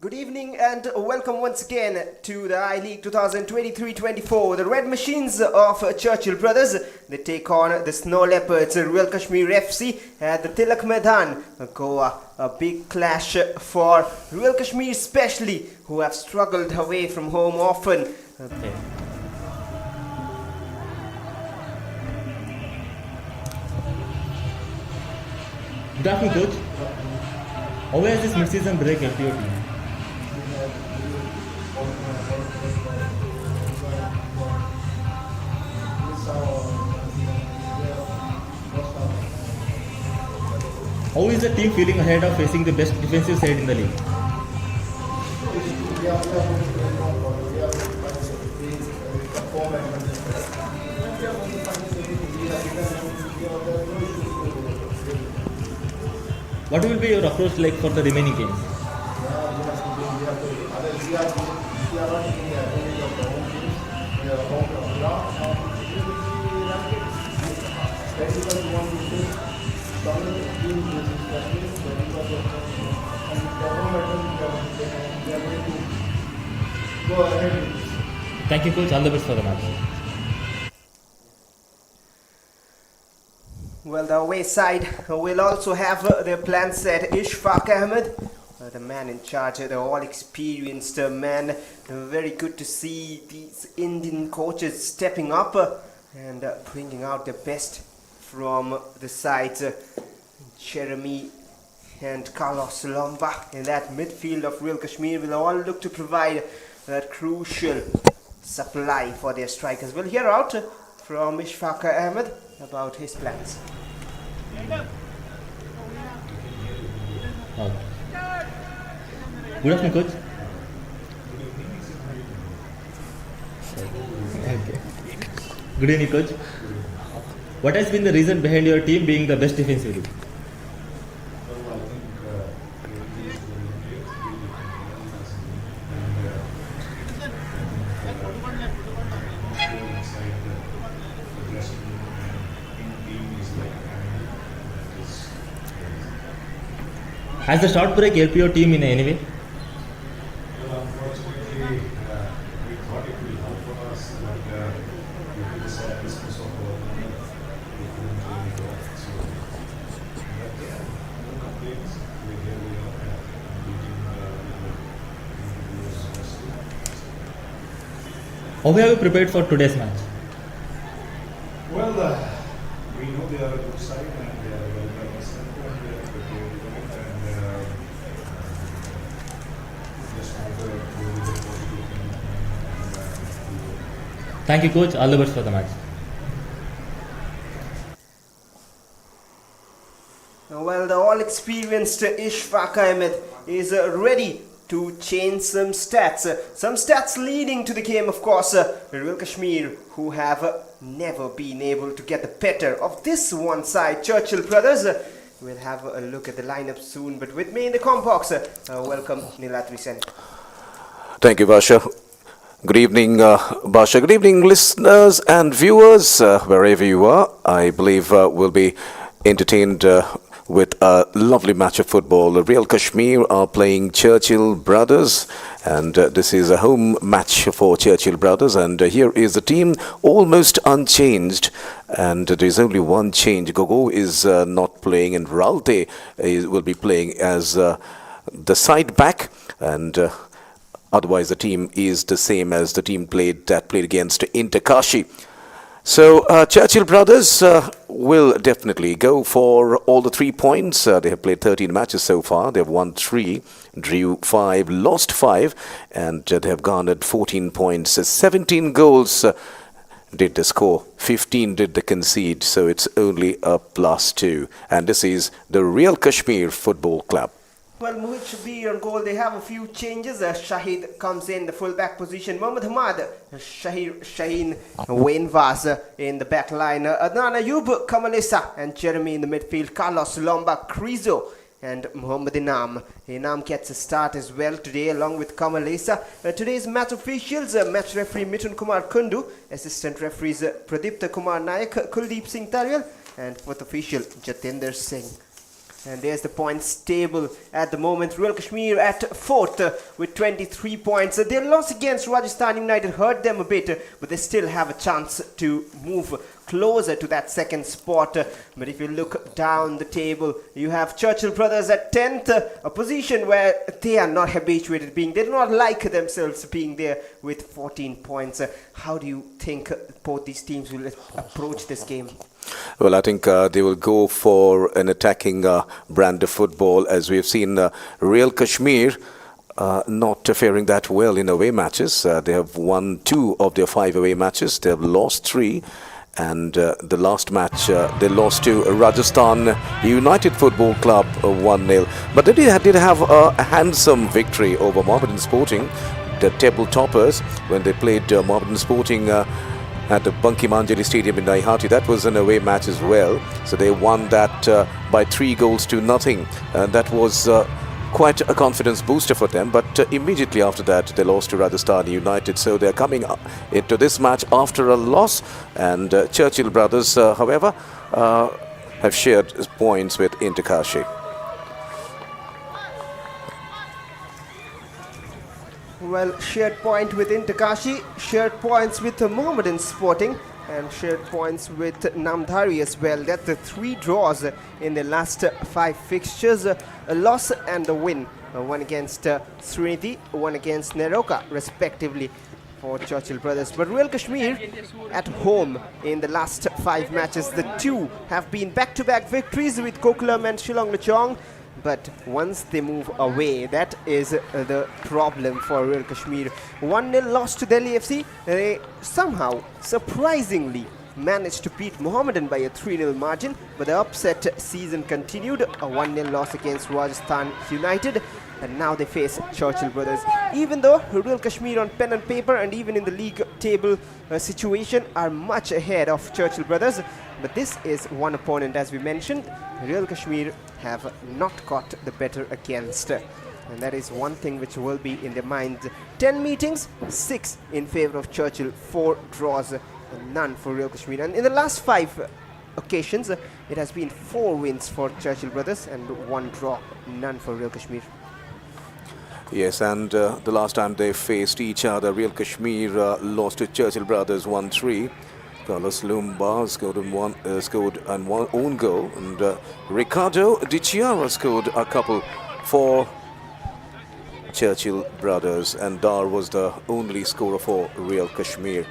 Good evening and welcome once again to the I-League 2023-24. The Red Machines of Churchill brothers, they take on the Snow Leopards, Royal Kashmir FC at the Tilak Maidan, Goa. A big clash for Royal Kashmir especially, who have struggled away from home often. Good afternoon, coach. How has this mid-season break helped your team? How is the team feeling ahead of facing the best defensive side in the league? What will be your approach like for the remaining games? Thank you, coach. All the best for the match. Well, the away side will also have their plan set. Ishfaq Ahmed, the man in charge, the all-experienced man. Very good to see these Indian coaches stepping up and bringing out the best from the sides. Jeremy and Carlos Lomba in that midfield of Royal Kashmir will all look to provide that crucial supply for their strikers. We'll hear out from Ishfaq Ahmed about his plans. Good afternoon, coach. Okay. Good evening, coach. What has been the reason behind your team being the best defensively? Has the short break helped your team in any way? Unfortunately, we thought it will help us, but due to the softness of our opponent, we couldn't really go. So, but yeah, no complaints. We're here, we are beating How have you prepared for today's match? Well, we know they are a good side and they are well balanced and they are prepared for it and just want to go with the positive thing and Thank you, coach. All the best for the match. Well, the all-experienced Ishfaq Ahmed is ready to change some stats leading to the game, of course. Royal Kashmir, who have never been able to get the better of this one side, Churchill brothers. We'll have a look at the lineup soon, but with me in the compbox, welcome Nilatri Sen. Thank you, Basha. Good evening, Basha. Good evening, listeners and viewers, wherever you are. I believe we'll be entertained with a lovely match of football. The Royal Kashmir are playing Churchill brothers, and this is a home match for Churchill brothers. And here is the team almost unchanged, and there is only one change. Gogo is not playing, and Ralte will be playing as the side back, and otherwise the team is the same as the team that played against Inter-Kashi. So Churchill brothers will definitely go for all the 3 points. They have played 13 matches so far. They have won 3, drew 5, lost 5, and they have garnered 14 points. 17 goals did they score, 15 did they concede, so it's only a +2. And this is the Royal Kashmir Football Club. Well, Mohit Shabir on goal. They have a few changes. Shahid comes in the full-back position. Mohammad Hamad, Shaheen, Wayne Vaz in the back line. Adnan Ayub, Kamalisa, and Jeremy in the midfield. Carlos Lomba, Krizo, and Muhammad Inam. Inam gets a start as well today along with Kamalisa. Today's match officials, match referee Mithun Kumar Kundu, assistant referees Pradipta Kumar Nayak, Kuldeep Singh Tarial, and fourth official Jatinder Singh. And there's the points table at the moment. Royal Kashmir at 4th with 23 points. Their loss against Rajasthan United hurt them a bit, but they still have a chance to move closer to that second spot. But if you look down the table, you have Churchill brothers at 10th, a position where they are not habituated being. They do not like themselves being there with 14 points. How do you think both these teams will approach this game? Well, I think they will go for an attacking brand of football, as we have seen Real Kashmir not faring that well in away matches. They have won 2 of their 5 away matches. They have lost 3. And the last match, they lost to Rajasthan United Football Club 1-0. But they did have a handsome victory over Mohammedan Sporting, the table toppers, when they played Mohammedan Sporting at the Bankim Anjali Stadium in Naihati. That was an away match as well. So they won that by 3-0. And that was quite a confidence booster for them. But immediately after that, they lost to Rajasthan United. So they're coming into this match after a loss. And Churchill brothers, however, have shared points with Intakashi. Well, shared point with Intakashi, shared points with Mohammedan Sporting, and shared points with Namdhari as well. That's the 3 draws in the last 5 fixtures, a loss and a win. One against Srinidhi, one against Neroka, respectively, for Churchill brothers. But Royal Kashmir at home in the last 5 matches, the 2 have been back-to-back victories with Kokulam and Shillong Luchong. But once they move away, that is the problem for Royal Kashmir. 1-0 loss to Delhi FC. They somehow, surprisingly, managed to beat Mohammedan by a 3-0 margin. But the upset season continued. A 1-0 loss against Rajasthan United. And now they face Churchill brothers. Even though Royal Kashmir on pen and paper and even in the league table situation are much ahead of Churchill brothers. But this is one opponent, as we mentioned, Royal Kashmir have not got the better against. And that is one thing which will be in their minds. 10 meetings, 6 in favor of Churchill, 4 draws, and none for Royal Kashmir. And in the last 5 occasions, it has been 4 wins for Churchill brothers and 1 draw, none for Royal Kashmir. Yes, and the last time they faced each other, Real Kashmir lost to Churchill brothers 1-3. Carlos Lumba scored on one own goal, and Ricardo Di Chiara scored a couple for Churchill brothers, and Dar was the only scorer for Real Kashmir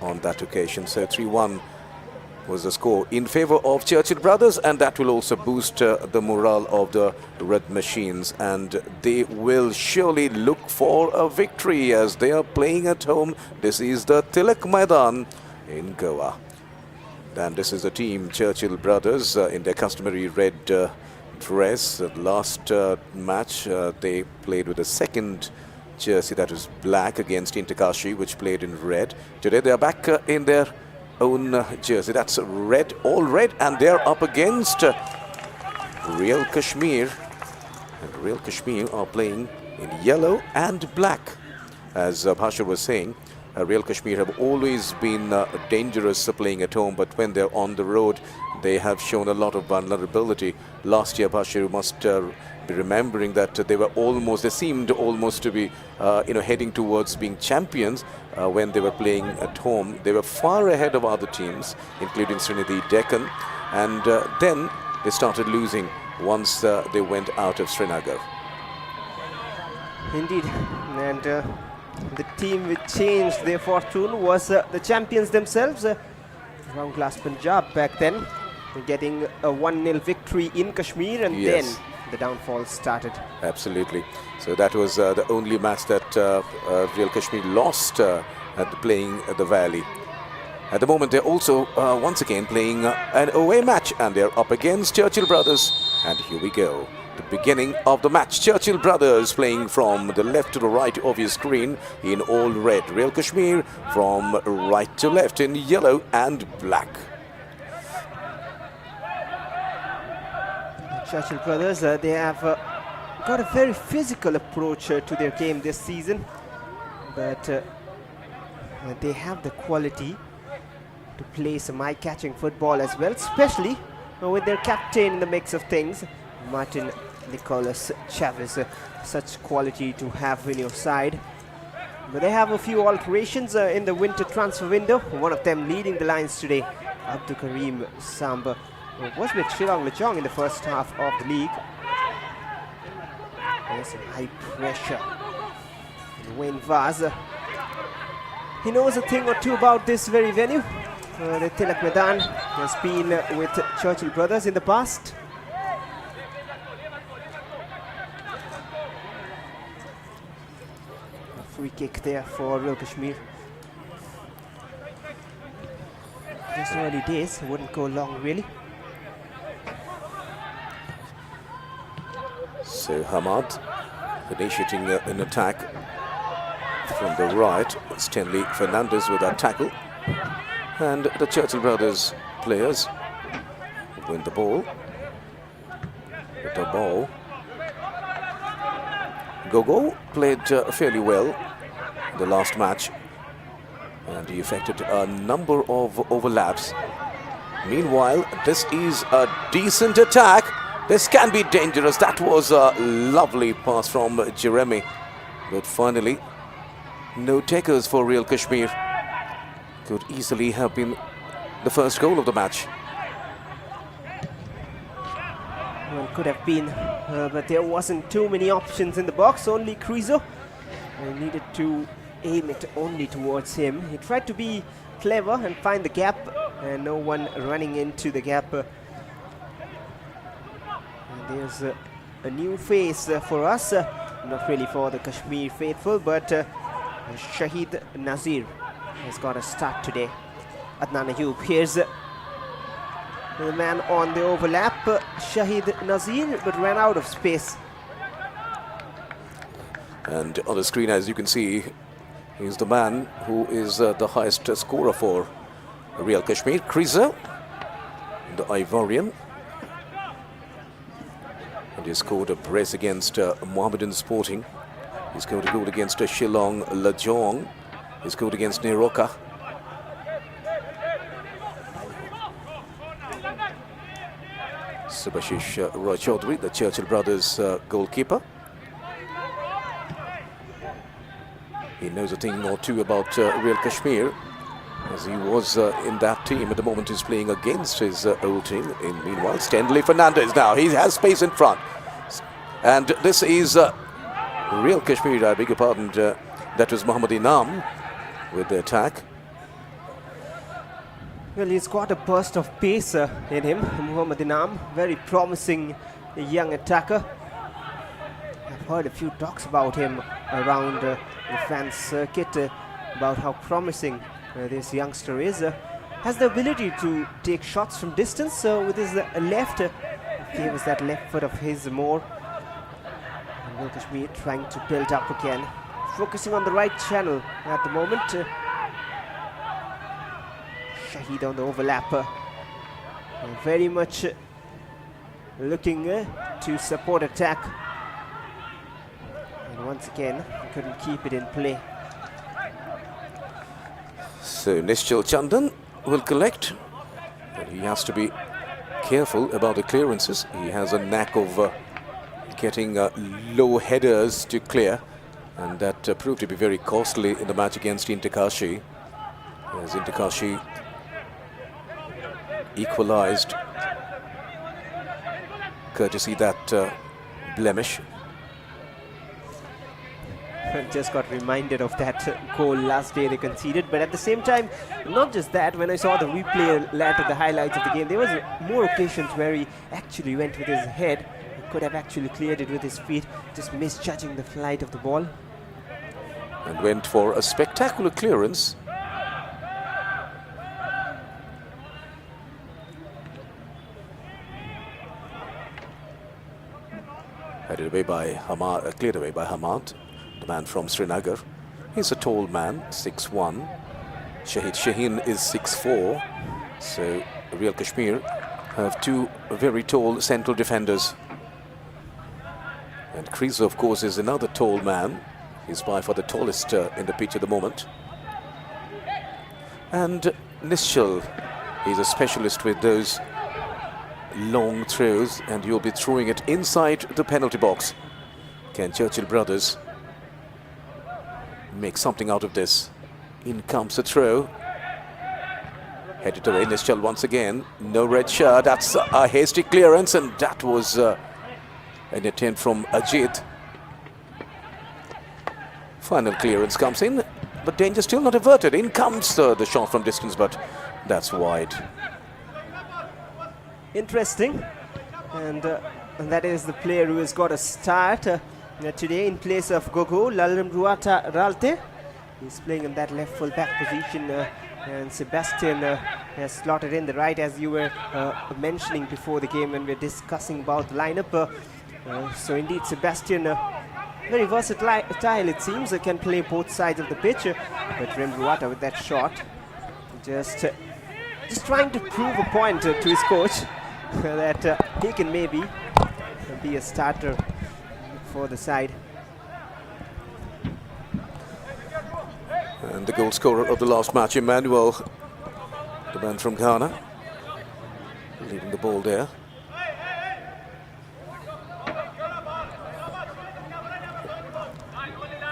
on that occasion. So 3-1 was the score in favor of Churchill brothers, and that will also boost the morale of the Red Machines, and they will surely look for a victory as they are playing at home. This is the Tilak Maidan in Goa, and this is the team Churchill brothers in their customary red dress. Last match they played with a second jersey that was black against Intakashi, which played in red. Today they are back in their own jersey, that's red, all red, and they're up against Real Kashmir, and Real Kashmir are playing in yellow and black. As Bhasha was saying, Real Kashmir have always been dangerous playing at home, but when they're on the road, they have shown a lot of vulnerability. Last year, Bhasha, you must be remembering that they seemed almost to be heading towards being champions when they were playing at home. They were far ahead of other teams, including Srinidhi Deccan, and then they started losing once they went out of Srinagar. Indeed, and the team which changed their fortune was the champions themselves, Round Glass Punjab back then, getting a 1-0 victory in Kashmir, and Yes. then the downfall started. Absolutely. So that was the only match that Real Kashmir lost at playing at the Valley. At the moment, they're also once again playing an away match, and they're up against Churchill brothers. And here we go. The beginning of the match. Churchill brothers playing from the left to the right of your screen in all red. Real Kashmir from right to left in yellow and black. Churchill brothers, they have got a very physical approach to their game this season, but they have the quality to play some eye-catching football as well, especially with their captain in the mix of things. Martin Nicolas Chavez, such quality to have in your side. But they have a few alterations in the winter transfer window. One of them leading the lines today, Abdul Karim Samba, was with Shillong Lechong in the first half of the league. There's some high pressure. And Wayne Vaz, he knows a thing or two about this very venue. The Tilak Maidan has been with Churchill brothers in the past. A free kick there for Real Kashmir. Just early days, wouldn't go long really. So Hamad initiating an attack from the right. Stanley Fernandez with that tackle. And the Churchill brothers players win the ball. With the ball. Gogo played fairly well in the last match. And he effected a number of overlaps. Meanwhile, this is a decent attack. This can be dangerous. That was a lovely pass from Jeremy. But finally, no takers for Real Kashmir. Could easily have been the first goal of the match. Well, could have been, but there wasn't too many options in the box. Only Krizo. I needed to aim it only towards him. He tried to be clever and find the gap, and no one running into the gap. And there's a new face for us, not really for the Kashmir faithful, but Shahid Nazir has got a start today. Adnan Ayub, here's the man on the overlap, Shahid Nazir, but ran out of space. And on the screen, as you can see, he's the man who is the highest scorer for Real Kashmir, Kriza, the Ivorian. And he scored a brace against Mohammedan Sporting. He scored a goal against Shillong Lechong. He scored against Neroka. Subhashish Roy Chaudhary, the Churchill brothers goalkeeper. He knows a thing or two about Real Kashmir, as he was in that team. At the moment he's playing against his old team. Meanwhile, Stanley Fernandez now. He has space in front. And this is Real Kashmir, I beg your pardon. That was Muhammad Inam with the attack. Well, he's got a burst of pace in him, Muhammad Inam. Very promising young attacker. I've heard a few talks about him around the fan circuit, about how promising this youngster is. Has the ability to take shots from distance with his left. Favors that left foot of his more. And Real Kashmir trying to build up again. Focusing on the right channel at the moment. Shahid on the overlap. Very much looking to support attack. And once again, couldn't keep it in play. So Nishchal Chandan will collect. But he has to be careful about the clearances. He has a knack of getting low headers to clear. And that proved to be very costly in the match against Intakashi. As Intakashi equalized courtesy that blemish. Just got reminded of that goal last day they conceded, but at the same time, not just that, when I saw the replay later, the highlights of the game, there was more occasions where he actually went with his head. He could have actually cleared it with his feet, just misjudging the flight of the ball. And went for a spectacular clearance. Headed away by Hamad, cleared away by Hamad, the man from Srinagar. He's a tall man, 6'1". Shahid Shaheen is 6'4". So Real Kashmir have two very tall central defenders. And Krizo, of course, is another tall man. He's by far the tallest in the pitch at the moment. And Nishchal, he's a specialist with those long throws, and you'll be throwing it inside the penalty box. Can Churchill brothers make something out of this? In comes the throw. Headed away, Nischal once again. No red shirt. That's a hasty clearance, and that was an attempt from Ajit. Final clearance comes in, but danger still not averted. In comes the shot from distance, but that's wide. Interesting, and that is the player who has got a start today in place of Gogo, Lalram Ruata Ralte. He's playing in that left full back position, and Sebastian has slotted in the right, as you were mentioning before the game when we were discussing about the lineup. So indeed, Sebastian, very versatile it seems, can play both sides of the pitch, but Rem Ruata with that shot, just trying to prove a point to his coach that he can maybe be a starter for the side. And the goal scorer of the last match, Emmanuel, the man from Ghana, leaving the ball there.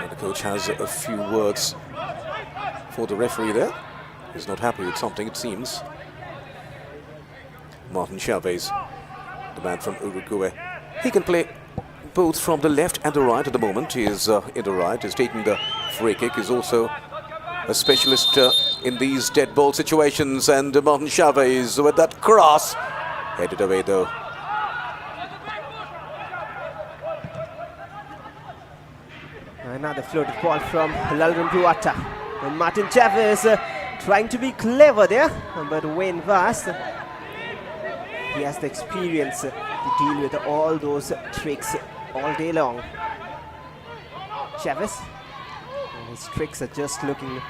And the coach has a few words for the referee there. He's not happy with something, it seems. Martin Chavez, the man from Uruguay. He can play both from the left and the right at the moment. He is in the right, he's taking the free kick. He's also a specialist in these dead ball situations, and Martin Chavez with that cross. Headed away though. Another floated ball from Lalram Ruata. And Martin Chavez trying to be clever there, but Wayne Vaz, he has the experience to deal with all those tricks all day long. Chavez, and his tricks are just looking...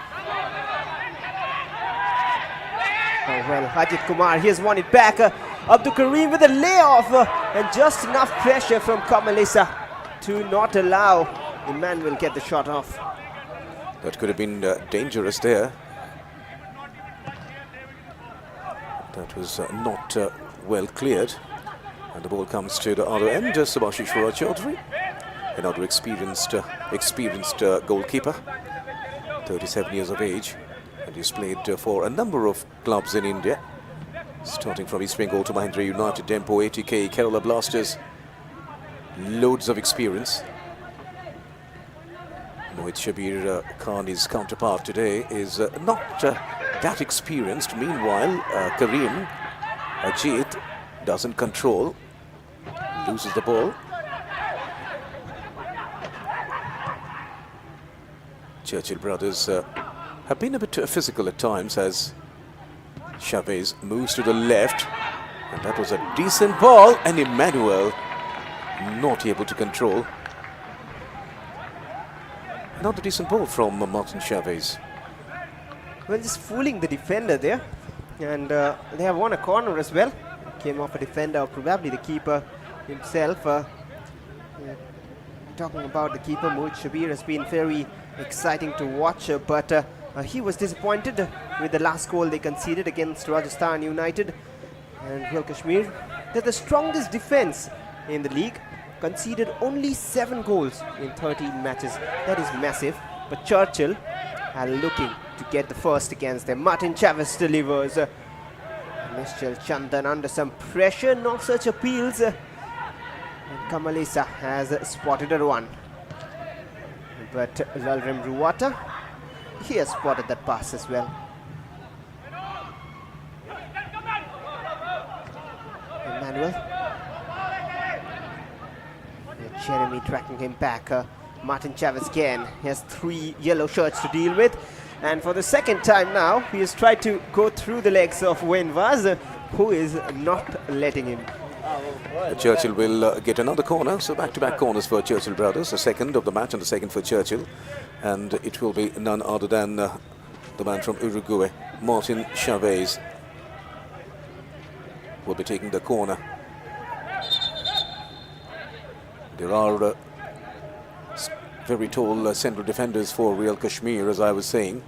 Oh well, Ajit Kumar, he has won it back. Abdul Karim with a layoff, and just enough pressure from Kamalisa to not allow Emmanuel get the shot off. That could have been dangerous there. That was not well cleared. And the ball comes to the other end. Subhashishwara Chaudhary, another experienced goalkeeper, 37 years of age. And he's played for a number of clubs in India, starting from East Bengal to Mahindra United, Dempo, ATK, Kerala Blasters. Loads of experience. Mohit Shabir Khan, his counterpart today, is not that experienced. Meanwhile, Karim Ajit doesn't control, loses the ball. Churchill brothers have been a bit physical at times as Chavez moves to the left, and that was a decent ball, and Emmanuel not able to control. Not a decent ball from Martin Chavez. Well, just fooling the defender there, and they have won a corner as well. Came off a defender, or probably the keeper himself. Talking about the keeper, Mohit Shabir has been very exciting to watch, but he was disappointed with the last goal they conceded against Rajasthan United. And Royal Kashmir, they're the strongest defense in the league, conceded only 7 goals in 13 matches. That is massive. But Churchill are looking to get the first against them. Martin Chavez delivers. Nischal Chandan under some pressure, no such appeals. And Kamalisa has spotted a run. But Lalram Ruata, he has spotted that pass as well. Emmanuel. Jeremy tracking him back. Martin Chavez again. He has 3 yellow shirts to deal with. And for the second time now, he has tried to go through the legs of Wayne Vaz, who is not letting him. Churchill will get another corner, so back-to-back corners for Churchill brothers, the second of the match and the second for Churchill. And it will be none other than the man from Uruguay, Martin Chavez, will be taking the corner. There are very tall central defenders for Royal Kashmir, as I was saying.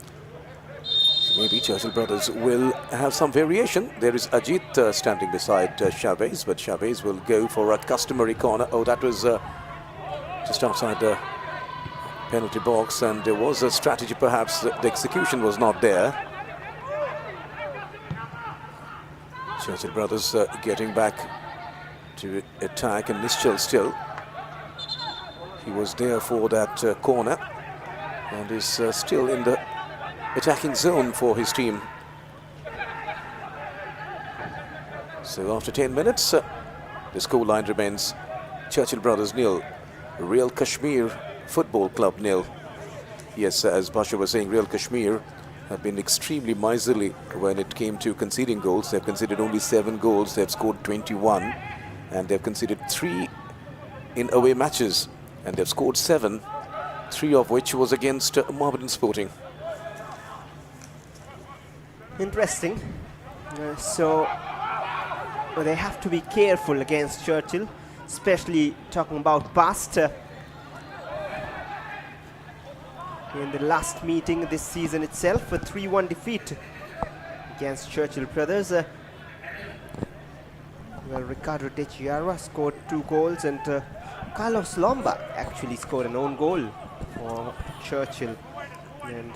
Maybe Churchill brothers will have some variation. There is Ajit standing beside Chavez, but Chavez will go for a customary corner. Oh, that was just outside the penalty box, and there was a strategy perhaps. The execution was not there. Churchill brothers getting back to attack, and Nischal still. He was there for that corner and is still in the attacking zone for his team. So after 10 minutes, the scoreline remains Churchill brothers 0, Real Kashmir Football Club 0. Yes, as Basha was saying, Real Kashmir have been extremely miserly when it came to conceding goals. They've conceded only 7 goals. They've scored 21, and they've conceded 3 in away matches, and they've scored 7, 3 of which was against Mohammedan Sporting. Interesting. So they have to be careful against Churchill, especially talking about past. In the last meeting this season itself, a 3-1 defeat against Churchill brothers. Well, Ricardo De Chiara scored 2 goals, and Carlos Lomba actually scored an own goal for Churchill. And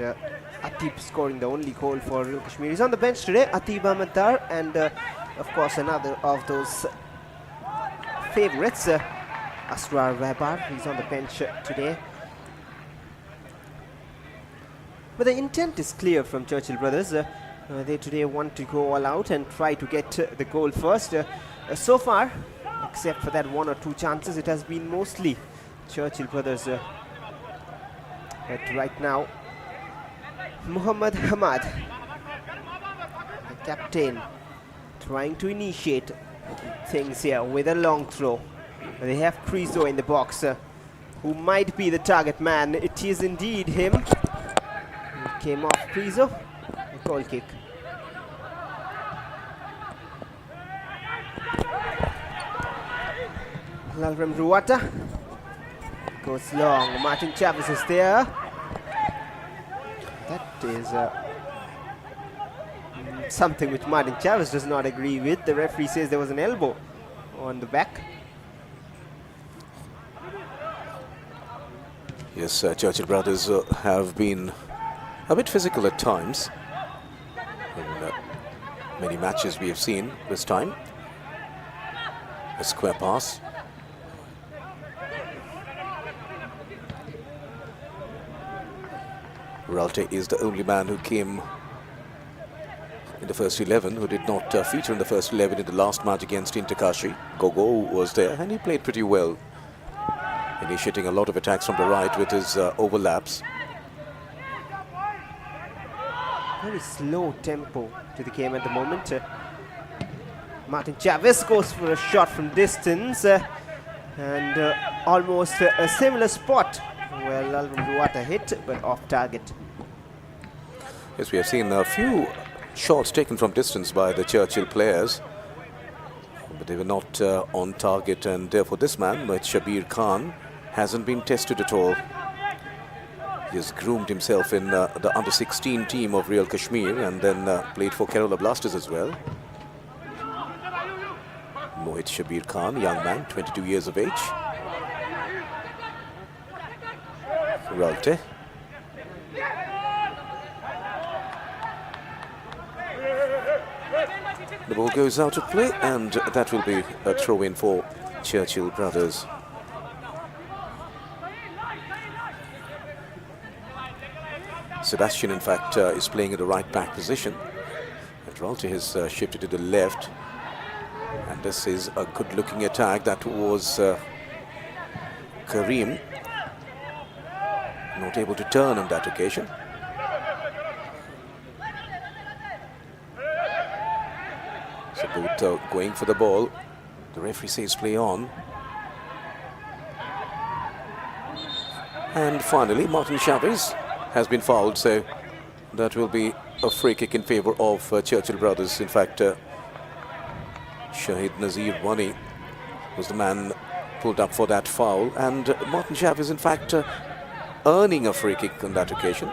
Atib scoring the only goal for Real Kashmir. He's on the bench today, Atib Ahmed Dar, and of course another of those favourites, Asrar Webar. He's on the bench today. But the intent is clear from Churchill brothers. They today want to go all out and try to get the goal first. So far, except for that 1 or 2 chances, it has been mostly Churchill brothers. But right now, Muhammad Hamad, the captain, trying to initiate things here with a long throw. They have Criso in the box, who might be the target man. It is indeed him. It came off Criso, a goal kick. Lalram Ruata goes long. Martin Chavez is there. That is something which Martin Chavez does not agree with. The referee says there was an elbow on the back. Yes, Churchill brothers have been a bit physical at times. In many matches we have seen this time. A square pass. Ralte is the only man who came in the first 11, who did not feature in the first 11 in the last match against Intakashi. Gogo was there, and he played pretty well, initiating a lot of attacks from the right with his overlaps. Very slow tempo to the game at the moment. Martin Chavez goes for a shot from distance, and almost a similar spot. Well, Alvin Ruata hit, but off target. Yes, we have seen a few shots taken from distance by the Churchill players, but they were not on target, and therefore this man, Shabir Khan, hasn't been tested at all. He has groomed himself in the under-16 team of Real Kashmir, and then played for Kerala Blasters as well. Mohit Shabir Khan, young man, 22 years of age. Ralte. The ball goes out of play, and that will be a throw-in for Churchill brothers. Sebastian, in fact, is playing in the right back position. And Ralte has shifted to the left. And this is a good-looking attack. That was Karim. Not able to turn on that occasion. So both going for the ball. The referee says play on. And finally, Martin Chavez has been fouled, so that will be a free kick in favour of Churchill brothers. In fact, Shahid Nazir Wani was the man pulled up for that foul, and Martin Chavez, in fact, earning a free kick on that occasion.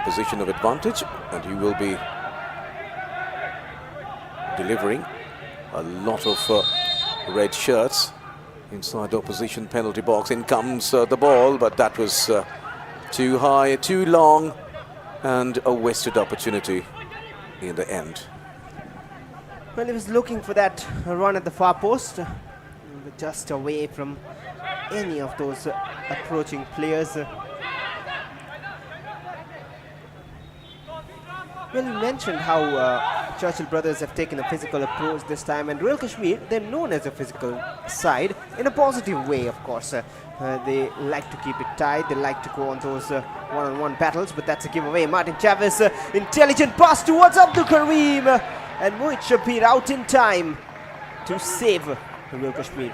position of advantage, and he will be delivering a lot of red shirts inside the opposition penalty box. In comes the ball, but that was too high, too long, and a wasted opportunity in the end. Well, he was looking for that run at the far post, just away from any of those approaching players. Well, you mentioned how Churchill brothers have taken a physical approach this time, and Royal Kashmir, they're known as a physical side in a positive way, of course. They like to keep it tight, they like to go on those one-on-one battles, but that's a giveaway. Martin Chavez, intelligent pass towards Abdul Kareem, and Mohit Shabir out in time to save Royal Kashmir.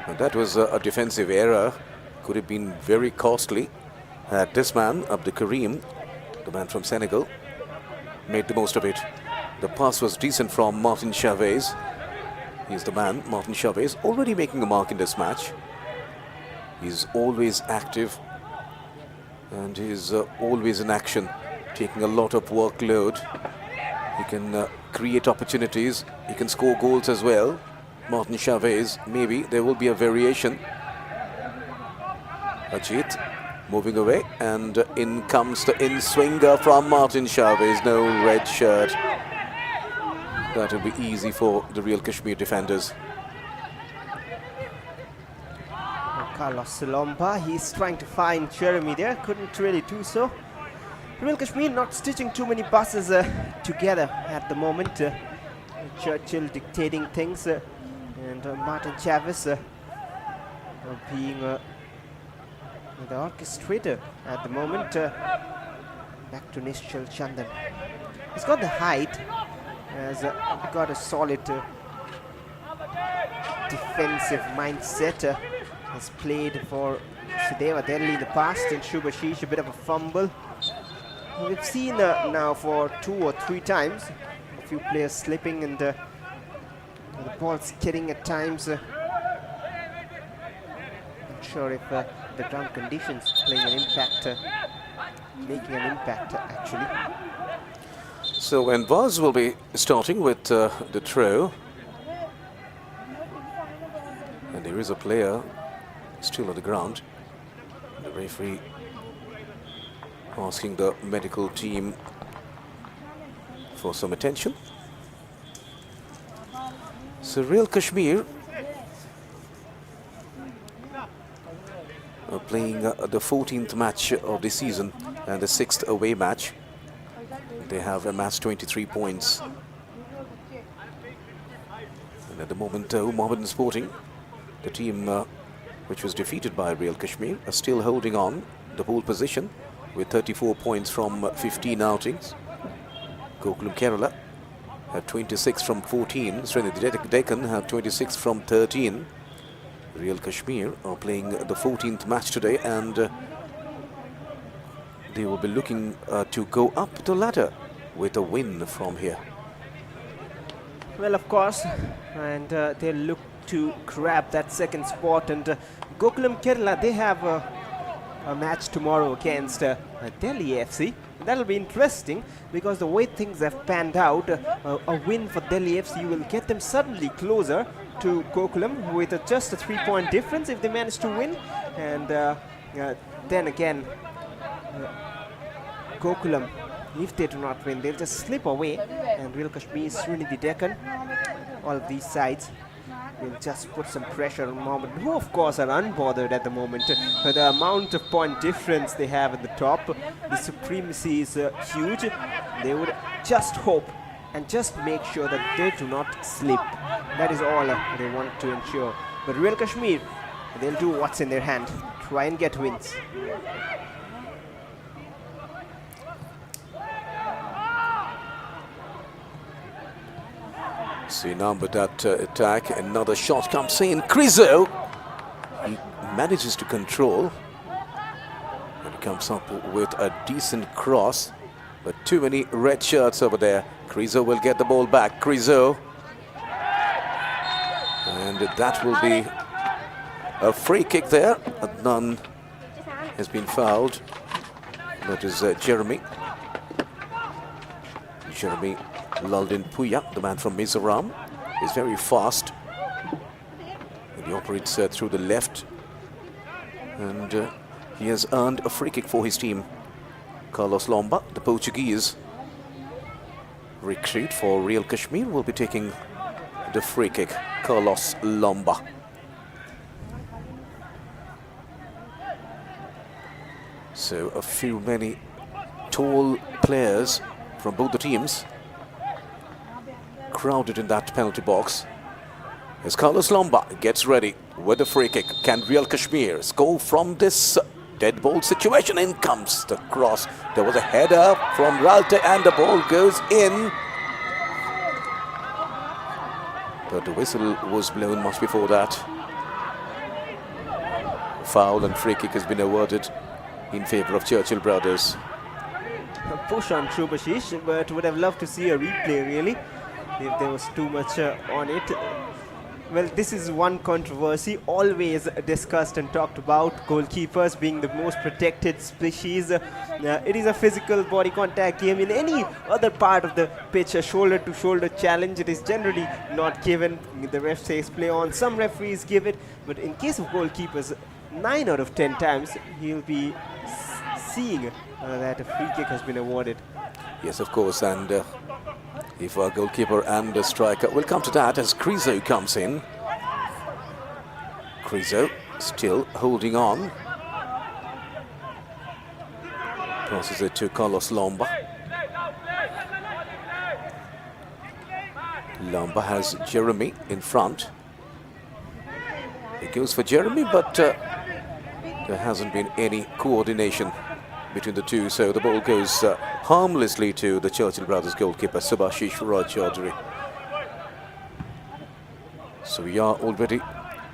And that was a defensive error, could have been very costly. This man, Abdul Kareem, the man from Senegal, made the most of it. The pass was decent from Martin Chavez. He's the man, Martin Chavez, already making a mark in this match. He's always active and he's always in action, taking a lot of workload. He can create opportunities, he can score goals as well. Martin Chavez, maybe there will be a variation. Ajit moving away, and in comes the in-swinger from Martin Chavez. No red shirt. That will be easy for the Real Kashmir defenders. Carlos Salomba, he's trying to find Jeremy there, couldn't really do so. Real Kashmir not stitching too many buses together at the moment. Churchill dictating things, and Martin Chavez being the orchestrator at the moment. Back to Nishchal Chandan. He's got the height, has got a solid defensive mindset. Has played for Sudeva Delhi in the past, and Shubhashish a bit of a fumble. We've seen now for 2 or 3 times a few players slipping, and the ball skidding at times. Not sure if the ground conditions playing an impact, making an impact actually. So Envaz will be starting with the throw. And there is a player still on the ground. The referee asking the medical team for some attention. So Real Kashmir are playing the 14th match of the season and the 6th away match. They have amassed 23 points. And at the moment, Mohammedan Sporting, the team which was defeated by Real Kashmir, are still holding on the pole position with 34 points from 15 outings. Gokulam Kerala have 26 from 14. Srinath Deccan have 26 from 13. Real Kashmir are playing the 14th match today, and they will be looking to go up the ladder with a win from here. Well, of course, and they look to grab that second spot, and Gokulam Kerala, they have a match tomorrow against Delhi FC. That'll be interesting, because the way things have panned out, a win for Delhi FC will get them suddenly closer to Gokulam with just a 3-point difference if they manage to win. And then again, Gokulam, if they do not win, they'll just slip away, and Real Kashmir, Srinath Deccan, all of these sides will just put some pressure on Mohammedan, who of course are unbothered at the moment. The amount of point difference they have at the top, the supremacy is huge. They would just hope and just make sure that they do not slip. That is all they want to ensure. But Real Kashmir, they'll do what's in their hand, try and get wins. See now with that attack, another shot comes in. Krizo, he manages to control, and he comes up with a decent cross, but too many red shirts over there. Krizo will get the ball back. Krizo, and that will be a free kick there. Adnan has been fouled. That is Jeremy. Jeremy Laldin Puya, the man from Mizoram, is very fast. And he operates through the left. And he has earned a free kick for his team. Carlos Lomba, the Portuguese recruit for Real Kashmir, will be taking the free kick. Carlos Lomba. So many tall players from both the teams crowded in that penalty box. As Carlos Lomba gets ready with the free kick, can Real Kashmir score from this dead ball situation? In comes the cross. There was a header from Ralte and the ball goes in. But the whistle was blown much before that. Foul and free kick has been awarded in favour of Churchill brothers. A push on Subhashish, but would have loved to see a replay really, if there was too much on it. Well, this is one controversy always discussed and talked about, goalkeepers being the most protected species. It is a physical body contact game. In any other part of the pitch, a shoulder to shoulder challenge, it is generally not given. The ref says play on, some referees give it, but in case of goalkeepers, 9 out of 10 times he'll be seeing that a free kick has been awarded. Yes, of course, and if a goalkeeper and a striker, we'll come to that as Krizo comes in. Krizo still holding on. Passes it to Carlos Lomba. Lomba has Jeremy in front. He goes for Jeremy, but there hasn't been any coordination between the two, so the ball goes harmlessly to the Churchill brothers goalkeeper Subhashish Chaudhary. So we are already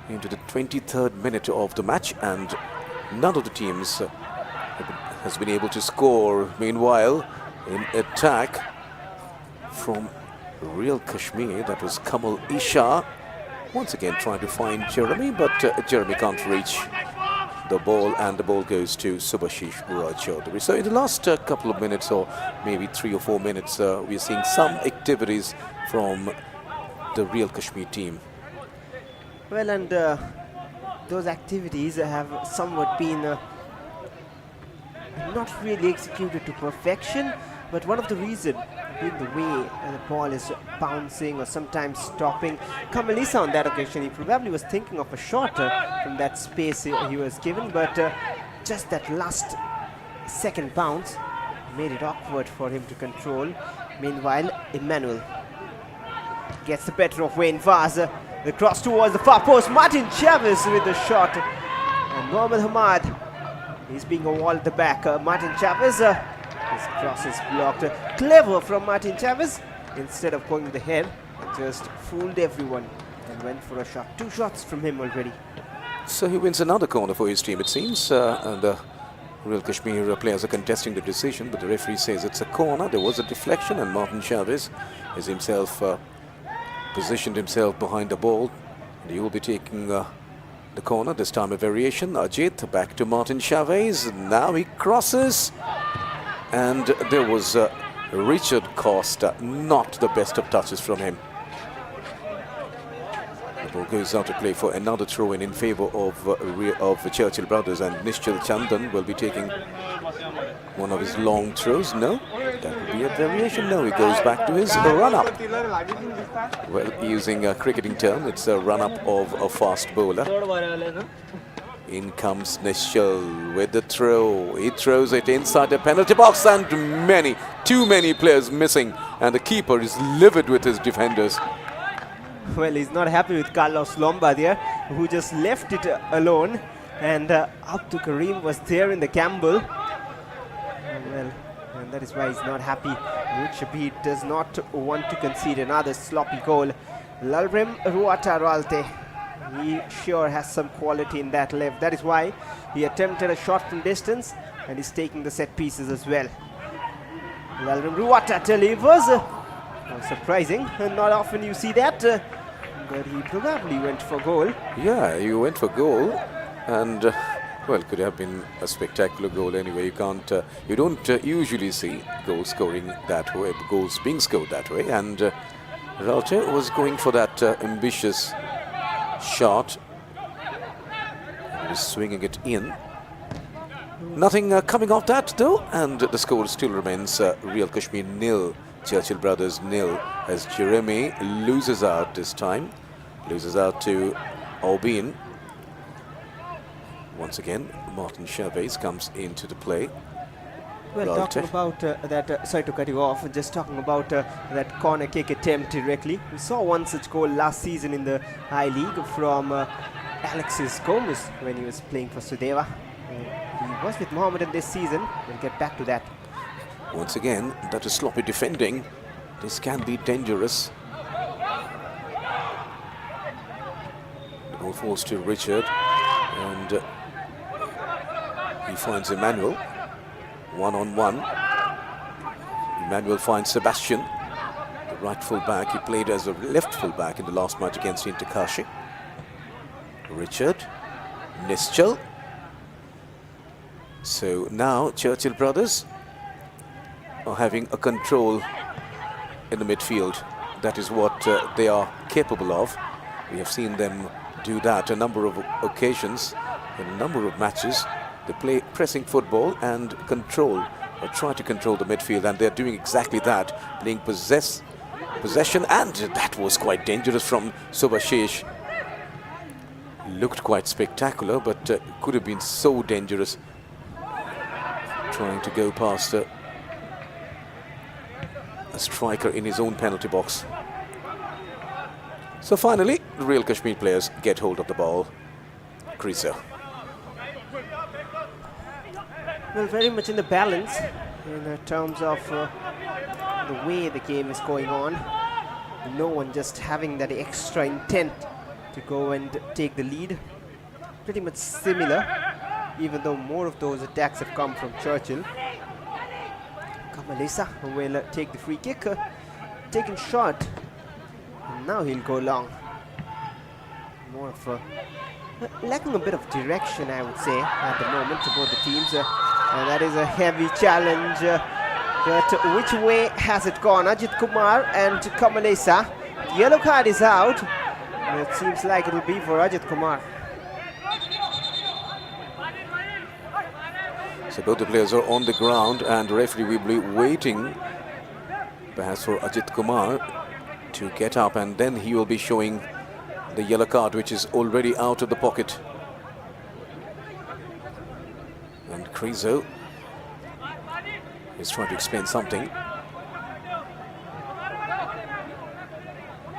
into the 23rd minute of the match and none of the teams has been able to score. Meanwhile, in attack from Real Kashmir, that was Kamal Isha, once again trying to find Jeremy, but Jeremy can't reach the ball and the ball goes to Subhashish Chaudhary. So in the last couple of minutes, or maybe 3 or 4 minutes, we're seeing some activities from the Real Kashmir team. Well, and those activities have somewhat been not really executed to perfection, but one of the reasons being the way the ball is bouncing or sometimes stopping. Kamalisa on that occasion, he probably was thinking of a shot from that space he was given, but just that last second bounce made it awkward for him to control. Meanwhile, Emmanuel gets the better of Wayne Vaz. The cross towards the far post. Martin Chavez with the shot. And Mohammad Hamad is being a wall at the back. Martin Chavez, his cross is blocked. Clever from Martin Chavez. Instead of going to the head, just fooled everyone and went for a shot. 2 shots from him already. So he wins another corner for his team, it seems. And the Real Kashmir players are contesting the decision, but the referee says it's a corner. There was a deflection and Martin Chavez is himself positioned himself behind the ball. And he will be taking the corner, this time a variation. Ajit back to Martin Chavez. Now he crosses. And there was Richard Costa, not the best of touches from him. The ball goes out to play for another throw-in in favour of the Churchill brothers, and Nishchal Chandan will be taking one of his long throws. No, that would be a variation. No, he goes back to his run-up. Well, using a cricketing term, it's a run-up of a fast bowler. In comes Nishchal with the throw. He throws it inside the penalty box and too many players missing, and the keeper is livid with his defenders. Well, he's not happy with Carlos Lomba there, who just left it alone, and Abdul Karim was there in the gamble. Well, and that is why he's not happy. Shabir does not want to concede another sloppy goal. Lalrem Ruata Ralte, he sure has some quality in that left. That is why he attempted a shot from distance and is taking the set pieces as well. Lalrem Ruata delivers. Surprising, and not often you see that, but he probably went for goal. Yeah, he went for goal, and Well, it could have been a spectacular goal anyway. You don't usually see goals scoring that way, goals being scored that way. And Rauter was going for that ambitious shot. He was swinging it in. Nothing coming off that though, and the score still remains Real Kashmir 0, Churchill Brothers 0, as Jeremy loses out this time. Loses out to Aubin. Once again, Martin Chavez comes into the play. Well, talking about that, sorry to cut you off, just talking about that corner kick attempt directly. We saw one such goal last season in the I-League from Alexis Gomez when he was playing for Sudeva. He was with Mohammedan this season. We'll get back to that. Once again, that is sloppy defending. This can be dangerous. The ball falls to Richard, and he finds Emmanuel. One-on-one. Emmanuel finds Sebastian, the right full-back. He played as a left full-back in the last match against Intakashi. Richard, Nischal. So now Churchill Brothers are having a control in the midfield. That is what they are capable of. We have seen them do that a number of occasions in a number of matches. They play pressing football and control, or try to control the midfield, and they're doing exactly that, playing possession, and that was quite dangerous from Subhashish. Looked quite spectacular, but could have been so dangerous, trying to go past a striker in his own penalty box. So finally, the Real Kashmir players get hold of the ball. Kriso. Well, very much in the balance in terms of the way the game is going on. No one just having that extra intent to go and take the lead. Pretty much similar, even though more of those attacks have come from Churchill. Kamalesa will take the free kick, taken shot, and now he'll go long. More of a lacking a bit of direction, I would say, at the moment to both the teams. And that is a heavy challenge. But which way has it gone? Ajit Kumar and Kamalesa. The yellow card is out. It seems like it will be for Ajit Kumar. So both the players are on the ground, and the referee will be waiting perhaps for Ajit Kumar to get up, and then he will be showing the yellow card, which is already out of the pocket. And Kriso is trying to explain something.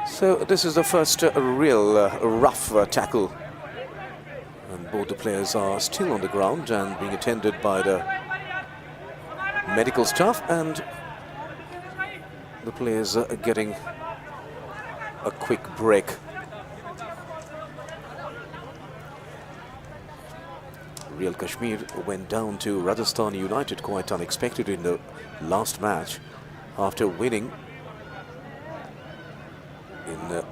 So this is the first real rough tackle. And both the players are still on the ground and being attended by the medical staff, and the players are getting a quick break. Real Kashmir went down to Rajasthan United quite unexpected in the last match after winning in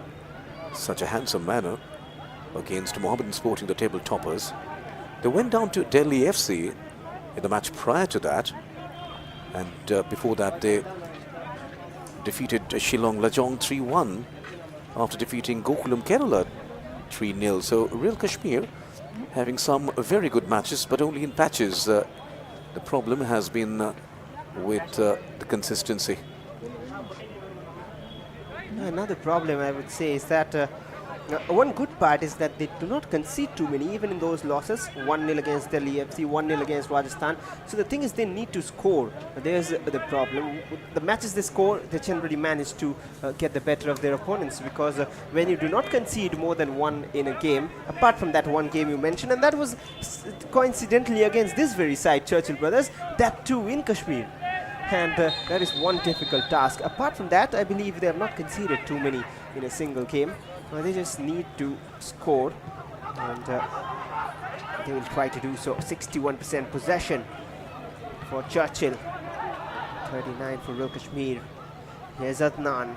such a handsome manner against Mohammedan Sporting, the table toppers. They went down to Delhi FC in the match prior to that, and before that they defeated Shillong Lajong 3-1 after defeating Gokulam Kerala 3-0. So Real Kashmir having some very good matches, but only in patches. The problem has been with the consistency. Another problem, I would say, is that one good part is that they do not concede too many, even in those losses. 1-0 against Delhi FC, 1-0 against Rajasthan. So the thing is, they need to score. There's the problem. The matches they score, they generally manage to get the better of their opponents, because when you do not concede more than one in a game, apart from that one game you mentioned, and that was coincidentally against this very side, Churchill Brothers, that too in Kashmir. And that is one difficult task. Apart from that, I believe they have not conceded too many in a single game. They just need to score, and they will try to do so. 61% possession for Churchill, 39 for Real Kashmir. Here's Adnan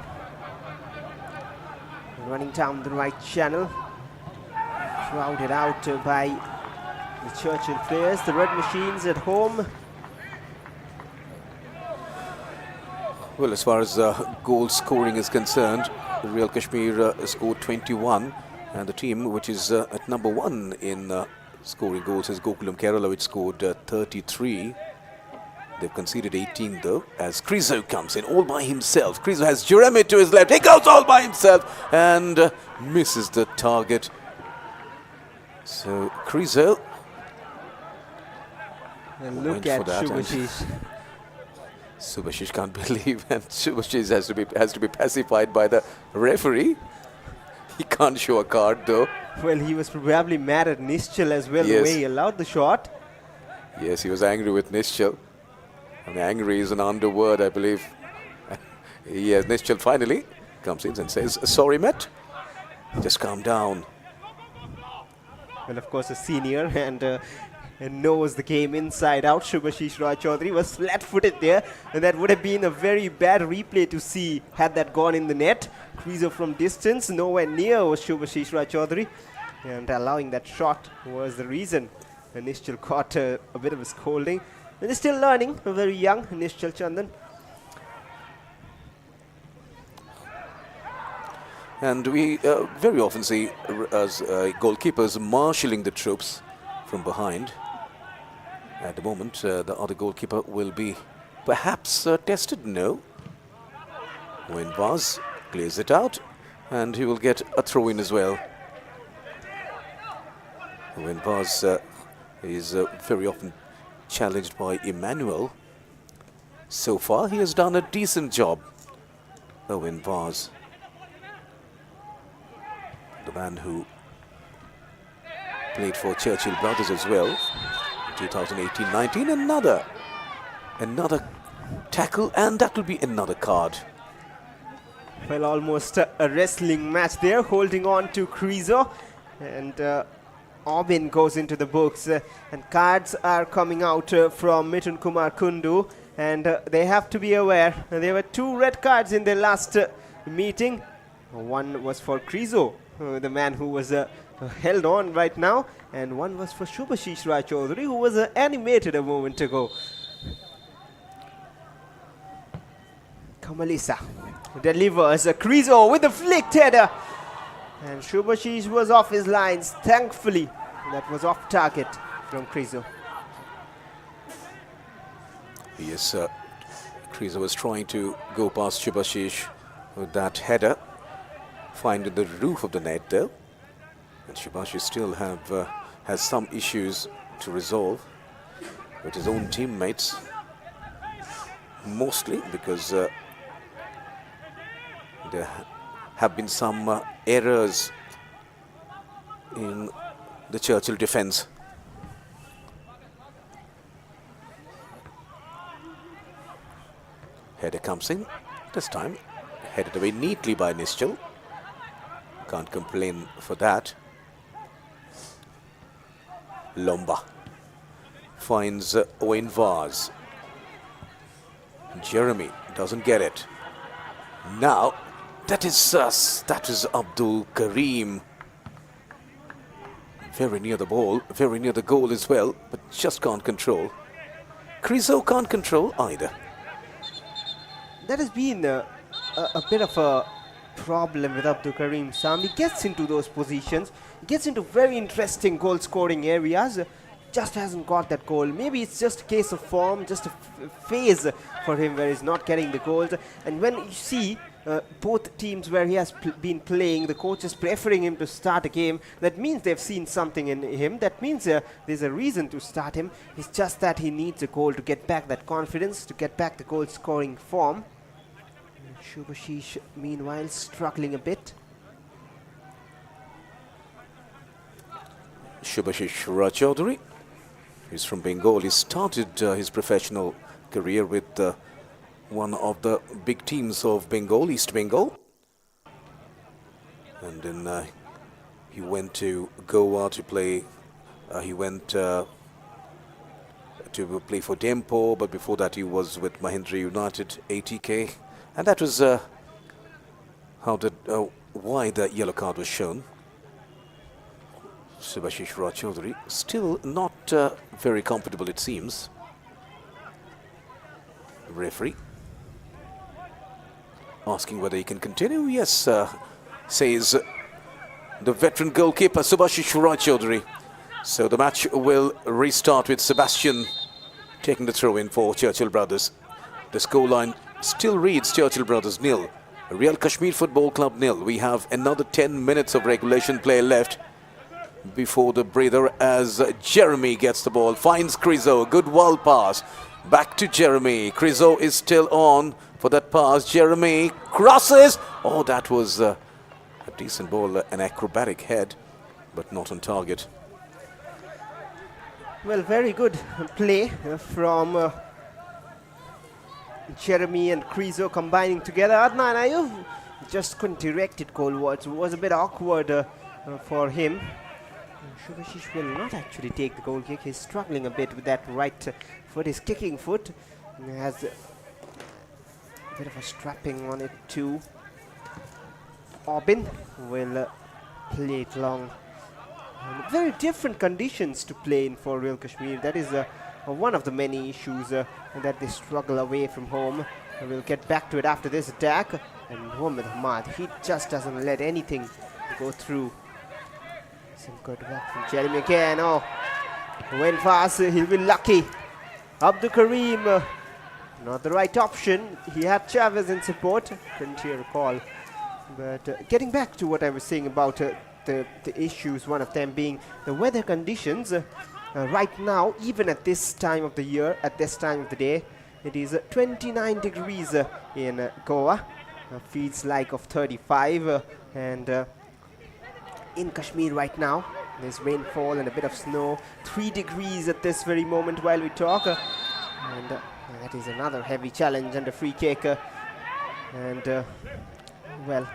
running down the right channel, crowded out by The Churchill players, the Red Machines at home. Well, as far as goal scoring is concerned, Real Kashmir scored 21, and the team which is at number 1 in scoring goals is Gokulam Kerala, which scored 33. They've conceded 18 though, as Krizo comes in all by himself. Krizo has Jeremy to his left. He goes all by himself and misses the target. So Krizo. And look at Shubhashish. Subhashish can't believe, and Subhashish has to be pacified by the referee. He can't show a card though. Well, he was probably mad at Nischal as well, Yes. the way he allowed the shot. Yes, he was angry with Nischal. I mean, angry is an underword, I believe. Yes, Nischal finally comes in and says, "Sorry, Matt. Just calm down." Well, of course, a senior and knows the game inside out. Shubhashish Roy Chaudhary was flat-footed there, and that would have been a very bad replay to see had that gone in the net. Krizo from distance, nowhere near was Shubhashish Roy Chaudhary, and allowing that shot was the reason. And Nischal caught a bit of a scolding. And he's still learning, very young, Nischal Chandan. And we very often see as goalkeepers marshalling the troops from behind. At the moment, the other goalkeeper will be perhaps tested. No. When Vaz clears it out, and he will get a throw in as well. When Vaz is very often challenged by Emmanuel. So far, he has done a decent job. Owen Vaz, the man who played for Churchill Brothers as well, 2018-19. Another tackle, and that will be another card. Well, almost a wrestling match there, holding on to Krizo, and Aubin goes into the books, and cards are coming out from Mithun Kumar Kundu, and they have to be aware. There were 2 red cards in their last meeting. One was for Krizo, the man who was held on right now, and one was for Shubhashish Roy Chaudhary, who was animated a moment ago. Kamalisa delivers a Krizo with a flicked header, and Shubhashish was off his lines. Thankfully, that was off target from Krizo. Yes, Krizo was trying to go past Shubhashish with that header, finding the roof of the net though. And Shubhashish still has some issues to resolve with his own teammates, mostly because there have been some errors in the Churchill defense. Header comes in, this time headed away neatly by Nischal. Can't complain for that. Lomba finds Owen Vaz. Jeremy doesn't get it. Now that is Abdul Karim. Very near the ball, very near the goal as well, but just can't control. Krizo can't control either. That has been a bit of a problem with Abdul Karim Sam. He gets into those positions, gets into very interesting goal scoring areas, just hasn't got that goal. Maybe it's just a case of form, just a phase for him where he's not getting the goals. And when you see both teams where he has been playing, the coach is preferring him to start a game, that means they've seen something in him. That means there's a reason to start him. It's just that he needs a goal to get back that confidence, to get back the goal scoring form. Shubhashish, meanwhile, struggling a bit. Shubhashish Roy Chaudhary, he's from Bengal. He started his professional career with one of the big teams of Bengal, East Bengal. And then he went to Goa to play. He went to play for Dempo, but before that he was with Mahindra United, ATK. And that was why the yellow card was shown. Subhashish Chaudhary still not very comfortable, it seems. Referee asking whether he can continue. Yes, says the veteran goalkeeper Subhashish Chaudhary. So the match will restart with Sebastian taking the throw in for Churchill Brothers. The scoreline still reads Churchill Brothers 0, Real Kashmir Football Club 0. We have another 10 minutes of regulation play left before the breather as Jeremy gets the ball, finds Crizo, good wall pass, back to Jeremy. Crizo is still on for that pass. Jeremy crosses. Oh, that was a decent ball, an acrobatic head, but not on target. Well, very good play from Jeremy and Crizo combining together. Adnan Ayub just couldn't direct it goalwards. It was a bit awkward for him. Subhashish will not actually take the goal kick. He's struggling a bit with that right foot, his kicking foot. He has a bit of a strapping on it too. Aubin will play it long. Very different conditions to play in for Real Kashmir. That is one of the many issues that they struggle away from home. We'll get back to it after this attack. And Muhammad Ahmad, he just doesn't let anything go through. Some good work from Jeremy again. Oh, went fast. He'll be lucky. Abdul Karim, not the right option. He had Chavez in support. Couldn't hear a call. But getting back to what I was saying about the issues, one of them being the weather conditions. Right now, even at this time of the year, at this time of the day, it is 29 degrees in Goa. Feels like of 35 and in Kashmir right now there's rainfall and a bit of snow. 3 degrees at this very moment while we talk, and that is another heavy challenge and a free kick. Well,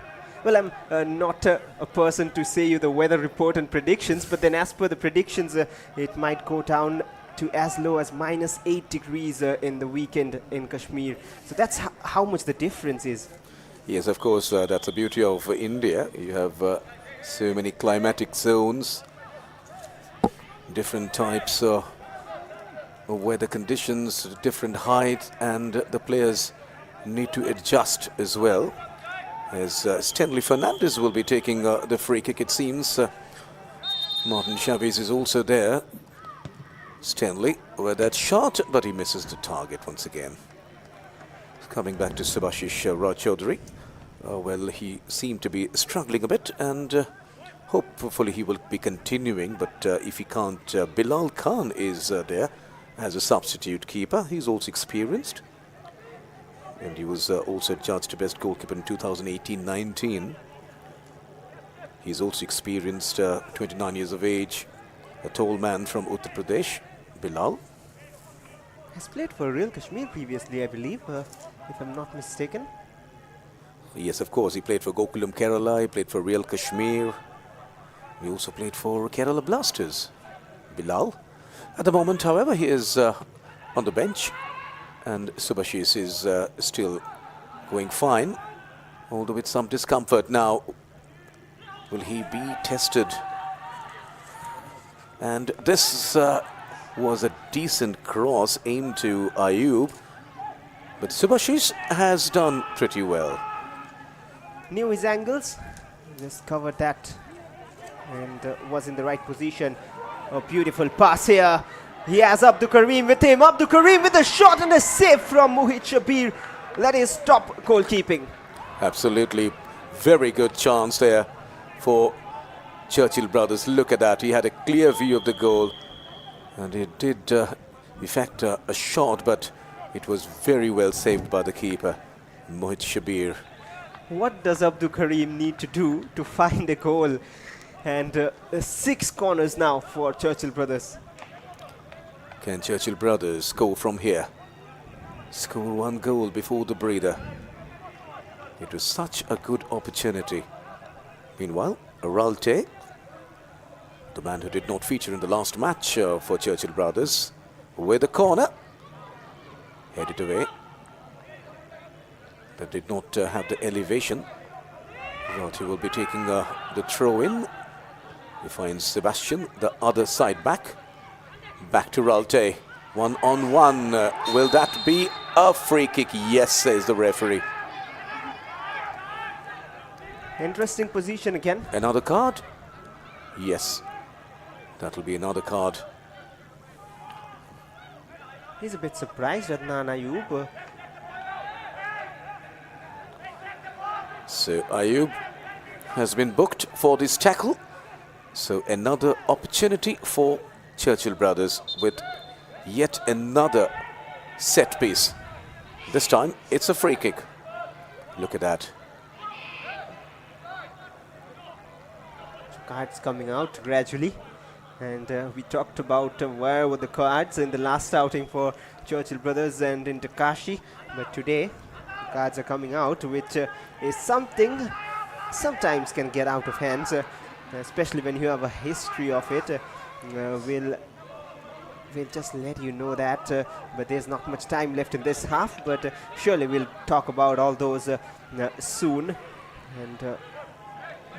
I'm not a person to say you the weather report and predictions, but then as per the predictions, it might go down to as low as -8 degrees in the weekend in Kashmir. So that's how much the difference is. Yes, of course, that's the beauty of India. You have so many climatic zones, different types of weather conditions, different heights, and the players need to adjust as well. As Stanley Fernandez will be taking the free kick, it seems. Martin Chavez is also there. Stanley with that shot, but he misses the target once again. Coming back to Subhashish Chaudhary. Well, he seemed to be struggling a bit, and hopefully he will be continuing. But if he can't, Bilal Khan is there as a substitute keeper. He's also experienced. And he was also judged best goalkeeper in 2018-19. He's also experienced, 29 years of age, a tall man from Uttar Pradesh, Bilal. Has played for Real Kashmir previously, I believe, if I'm not mistaken. Yes, of course, he played for Gokulam Kerala, he played for Real Kashmir. He also played for Kerala Blasters, Bilal. At the moment, however, he is on the bench. And Subhashish is still going fine, although with some discomfort. Now, will he be tested? And this was a decent cross aimed to Ayub, but Subhashish has done pretty well. Knew his angles, just covered that and was in the right position. A beautiful pass here. He has Abdul Karim with him. Abdul Karim with a shot and a save from Mohit Shabir. That is top goalkeeping. Absolutely. Very good chance there for Churchill Brothers. Look at that. He had a clear view of the goal. And he did effect a shot, but it was very well saved by the keeper, Mohit Shabir. What does Abdul Karim need to do to find a goal? And 6 corners now for Churchill Brothers. Can Churchill Brothers score from here? Score 1 goal before the breather. It was such a good opportunity. Meanwhile, Aralte, the man who did not feature in the last match for Churchill Brothers, with the corner, headed away. That did not have the elevation. Aralte will be taking the throw in. He finds Sebastian, the other side back. Back to Ralte. 1-on-1. Will that be a free kick? Yes, says the referee. Interesting position again. Another card? Yes. That'll be another card. He's a bit surprised, Adnan Ayub. So Ayub has been booked for this tackle. So another opportunity for Churchill brothers with yet another set piece. This time it's a free kick. Look at that. Cards coming out gradually. And we talked about where were the cards in the last outing for Churchill brothers and in Takashi. But today, the cards are coming out, which is something sometimes can get out of hands, especially when you have a history of it. We'll just let you know that, but there's not much time left in this half, but surely we'll talk about all those soon. And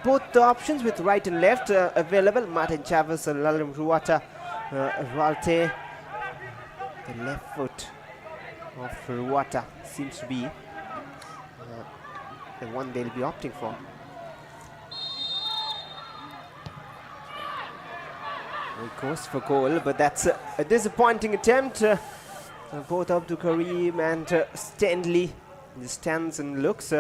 both the options with right and left available. Martin Chavez and Lalim Ruata, Ralte. The left foot of Ruata seems to be the one they'll be opting for. He goes for goal, but that's a disappointing attempt. Both Abdul Karim and Stanley stands and looks.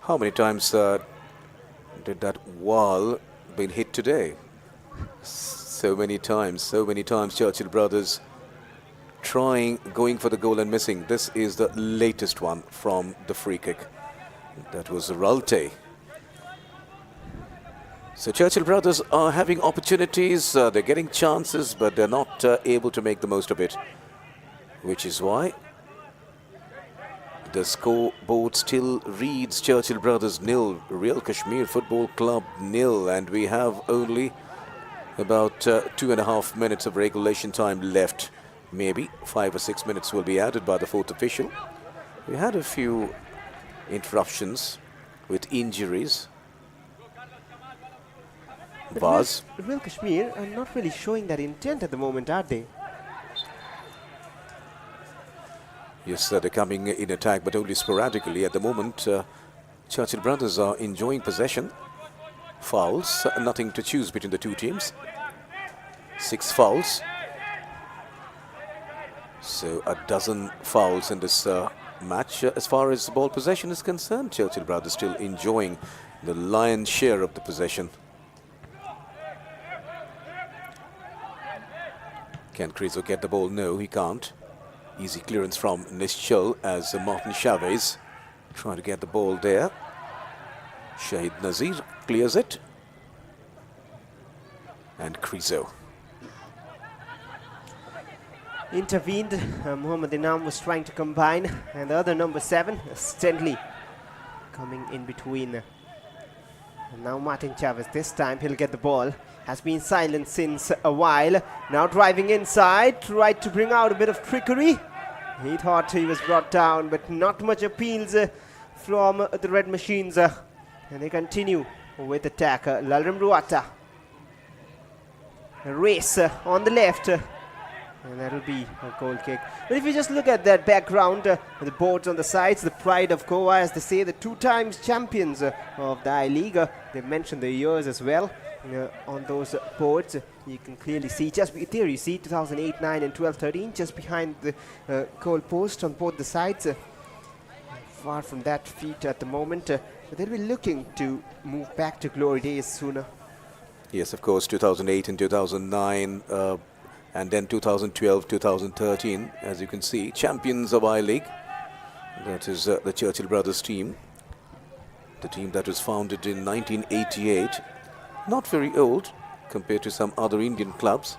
How many times did that wall been hit today? So many times Churchill brothers going for the goal and missing. This is the latest one from the free kick. That was Ralte. So Churchill brothers are having opportunities, they're getting chances, but they're not able to make the most of it. Which is why the scoreboard still reads Churchill brothers 0, Real Kashmir Football Club 0, and we have only about 2.5 minutes of regulation time left. Maybe 5 or 6 minutes will be added by the fourth official. We had a few interruptions with injuries. Baz. Real Kashmir are not really showing that intent at the moment, are they? Yes, they're coming in attack, but only sporadically. At the moment, Churchill brothers are enjoying possession. Fouls, nothing to choose between the two teams. 6 fouls. So a dozen fouls in this match. As far as ball possession is concerned, Churchill brothers still enjoying the lion's share of the possession. Can Krizo get the ball? No, he can't. Easy clearance from Nischal as Martin Chavez trying to get the ball there. Shahid Nazir clears it. And Krizo Intervened. Muhammad Inam was trying to combine, and the other number 7, Stanley, coming in between. And now Martin Chavez, this time he'll get the ball. Has been silent since a while. Now driving inside, tried to bring out a bit of trickery. He thought he was brought down, but not much appeals from the Red Machines. And they continue with attack. Lalrim Ruata. A race on the left. And that'll be a goal kick. But if you just look at that background, the boards on the sides, the pride of Goa, as they say, the 2 times champions of the I-League. They've mentioned the years as well. On those boards, you can clearly see, just there you see 2008, 9 and 12, 13, just behind the goal post on both the sides. Far from that feat at the moment, but they'll be looking to move back to glory days sooner. Yes, of course, 2008 and 2009, and then 2012, 2013, as you can see, champions of I-League. That is the Churchill brothers team, the team that was founded in 1988. Not very old compared to some other Indian clubs,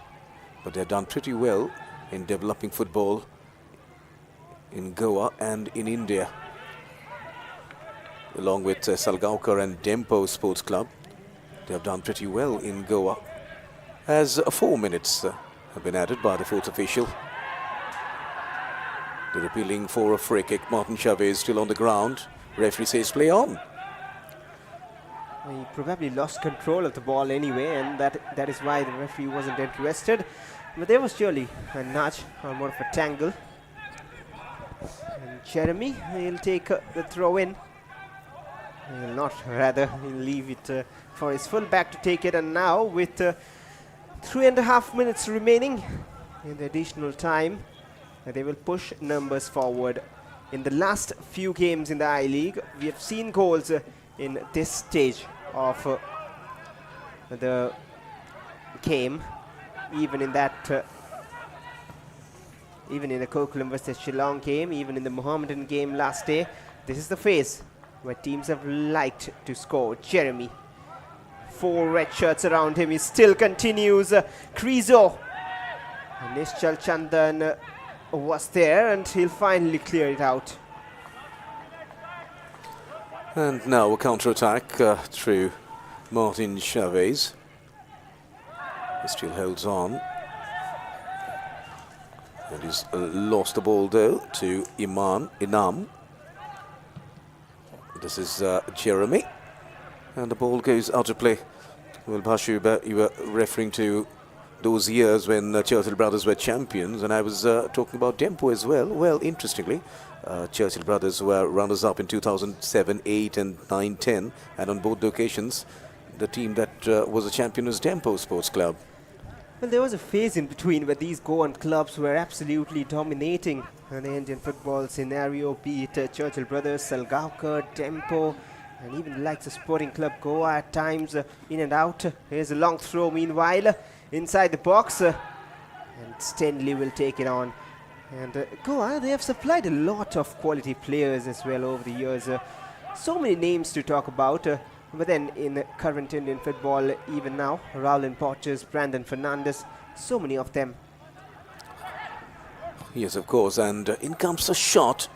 but they've done pretty well in developing football in Goa and in India. Along with Salgaonkar and Dempo Sports Club, they have done pretty well in Goa. As 4 minutes have been added by the fourth official. They're appealing for a free kick. Martin Chavez still on the ground. Referee says play on. He probably lost control of the ball anyway, and that is why the referee wasn't interested. But there was surely a nudge or more of a tangle. And Jeremy, he'll take the throw in. He'll not, rather, he'll leave it for his fullback to take it. And now, with 3.5 minutes remaining in the additional time, they will push numbers forward. In the last few games in the I-League, we have seen goals in this stage of the game, even in that even in the Kokulam versus Shillong game, even in the Mohammedan game last day. This is the phase where teams have liked to score. Jeremy, 4 red shirts around him, he still continues. Krizo, Nishchal Chandan was there, and he'll finally clear it out. And now a counter-attack through Martin Chavez. He still holds on. And he's lost the ball though to Inam. This is Jeremy. And the ball goes out of play. Well, Bhashu, you were referring to those years when Churchill brothers were champions, and I was talking about Dempo as well. Well, interestingly, Churchill brothers were runners-up in 2007, 8 and 9, 10, and on both occasions the team that was a champion was Dempo Sports Club. Well, there was a phase in between where these Goan clubs were absolutely dominating the Indian football scenario, be it Churchill brothers, Salgaonkar, Dempo, and even the likes of Sporting Club Goa at times, in and out. Here's a long throw meanwhile inside the box, and Stenley will take it on. And Goa, they have supplied a lot of quality players as well over the years. So many names to talk about, but then in current Indian football, even now, Rowland Porteous, Brandon Fernandes, so many of them. Yes, of course, and in comes a shot.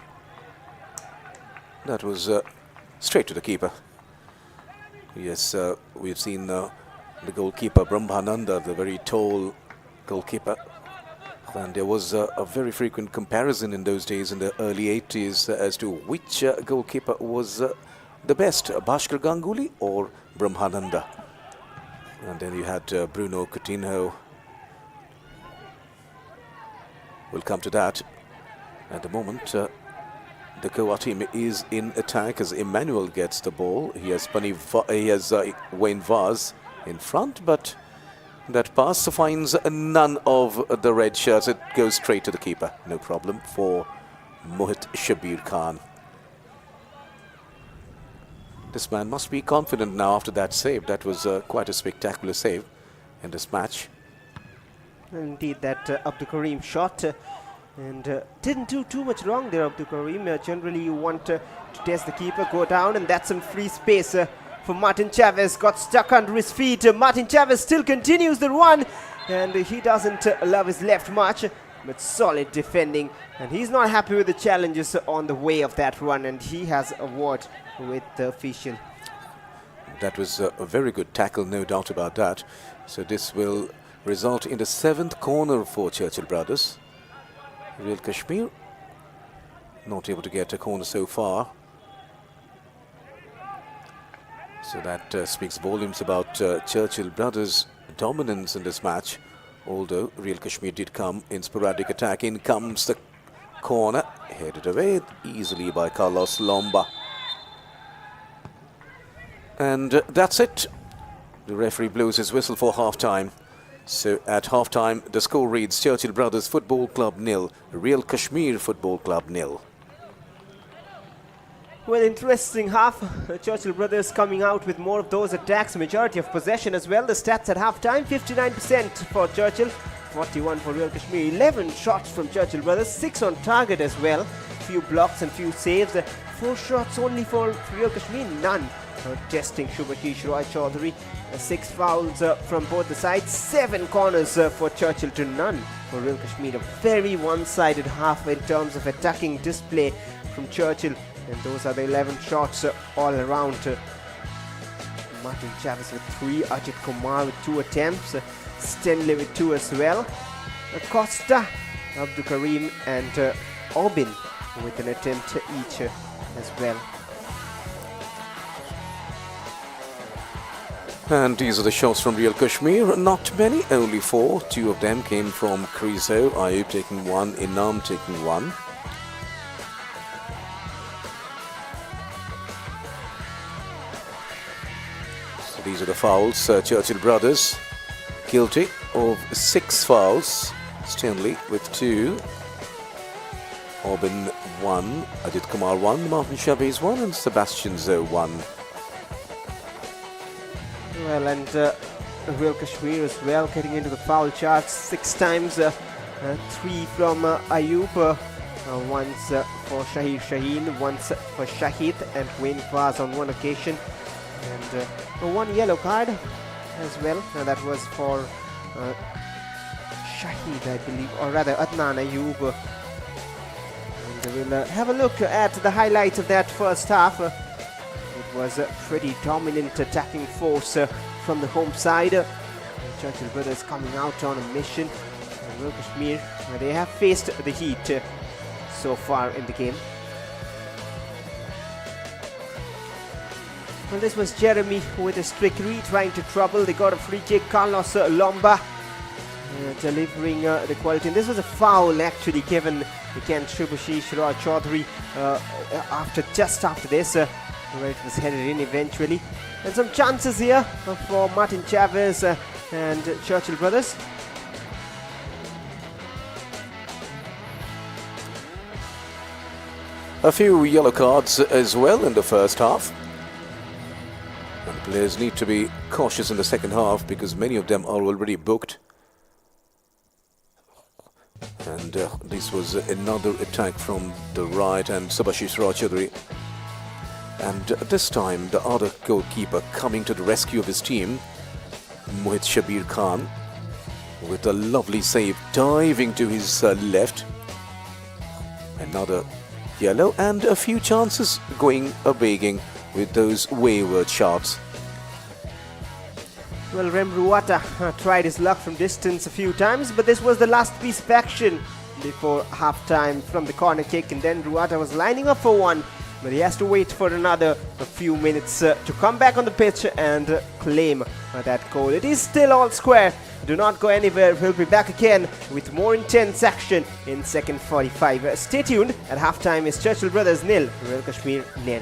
That was straight to the keeper. Yes, we've seen the goalkeeper Brahmananda, the very tall goalkeeper. And there was a very frequent comparison in those days, in the early 80s, as to which goalkeeper was the best, Bhaskar Ganguly or Brahmananda. And then you had Bruno Coutinho. We'll come to that. At the moment, the Goa team is in attack as Emmanuel gets the ball. He has Wayne Vaz in front, but that pass finds none of the red shirts. It goes straight to the keeper. No problem for Mohit Shabir Khan. This man must be confident now after that save. That was quite a spectacular save in this match. Indeed, that Abdul Karim shot and didn't do too much wrong there, Abdul Karim. Generally, you want to test the keeper, go down, and that's some free space for Martin Chavez. Got stuck under his feet. Martin Chavez still continues the run, and he doesn't love his left much, but solid defending. And he's not happy with the challenges on the way of that run, and he has a word with the official. That was a very good tackle, no doubt about that. So this will result in the 7th corner for Churchill brothers. Real Kashmir not able to get a corner so far. So that speaks volumes about Churchill brothers' dominance in this match. Although Real Kashmir did come in sporadic attack. In comes the corner, headed away easily by Carlos Lomba. And that's it. The referee blows his whistle for half-time. So at half-time, the score reads Churchill Brothers Football Club 0, Real Kashmir Football Club 0. Well, interesting half. Churchill Brothers coming out with more of those attacks, majority of possession as well. The stats at half-time, 59% for Churchill, 41 for Real Kashmir. 11 shots from Churchill Brothers, 6 on target as well. Few blocks and few saves. 4 shots only for Real Kashmir, none. Testing Shubhatish Roy Chaudhary. 6 fouls from both the sides. 7 corners for Churchill to none for Real Kashmir. A very one-sided half in terms of attacking display from Churchill. And those are the 11 shots all around. Martin Chavez with 3, Ajit Kumar with 2 attempts, Stenley with 2 as well, Costa, Abdul Karim and Obin with an attempt each as well. And these are the shots from Real Kashmir. Not many, only 4. 2 of them came from Krizo. Ayub taking 1, Inam taking 1. So these are the fouls. Churchill brothers guilty of 6 fouls. Stanley with 2. Aubin 1. Ajit Kumar 1. Martin Chavez 1. And Sebastian Zo 1. Well, and Real Kashmir as well getting into the foul charts 6 times. 3 from Ayub, once for Shahid Shaheen, once for Shahid and Wayne Faz on one occasion, and 1 yellow card as well. That was for Shahid, I believe, or rather Adnan Ayub. And we'll have a look at the highlights of that first half. It was a pretty dominant attacking force from the home side. Churchill brothers coming out on a mission. And Real Kashmir, they have faced the heat so far in the game. Well, this was Jeremy with a trickery trying to trouble. They got a free kick. Carlos Lomba delivering the quality. And this was a foul actually given again Shubhashish Roy Chaudhary just after this. Where it was headed in eventually. And some chances here for Martin Chavez and Churchill brothers. A few yellow cards as well in the first half. And players need to be cautious in the second half because many of them are already booked. And this was another attack from the right, and Subhashish Rajchandri. And this time the other goalkeeper coming to the rescue of his team, Mohit Shabir Khan, with a lovely save, diving to his left. Another yellow and a few chances going a-begging with those wayward shots. Well, Rem Ruata tried his luck from distance a few times, but this was the last piece of action before half-time from the corner kick, and then Ruata was lining up for one, but he has to wait for a few minutes to come back on the pitch and claim that goal. It is still all square. Do not go anywhere. We'll be back again with more intense action in second 45. Stay tuned. At halftime is Churchill Brothers 0, Real Kashmir 0.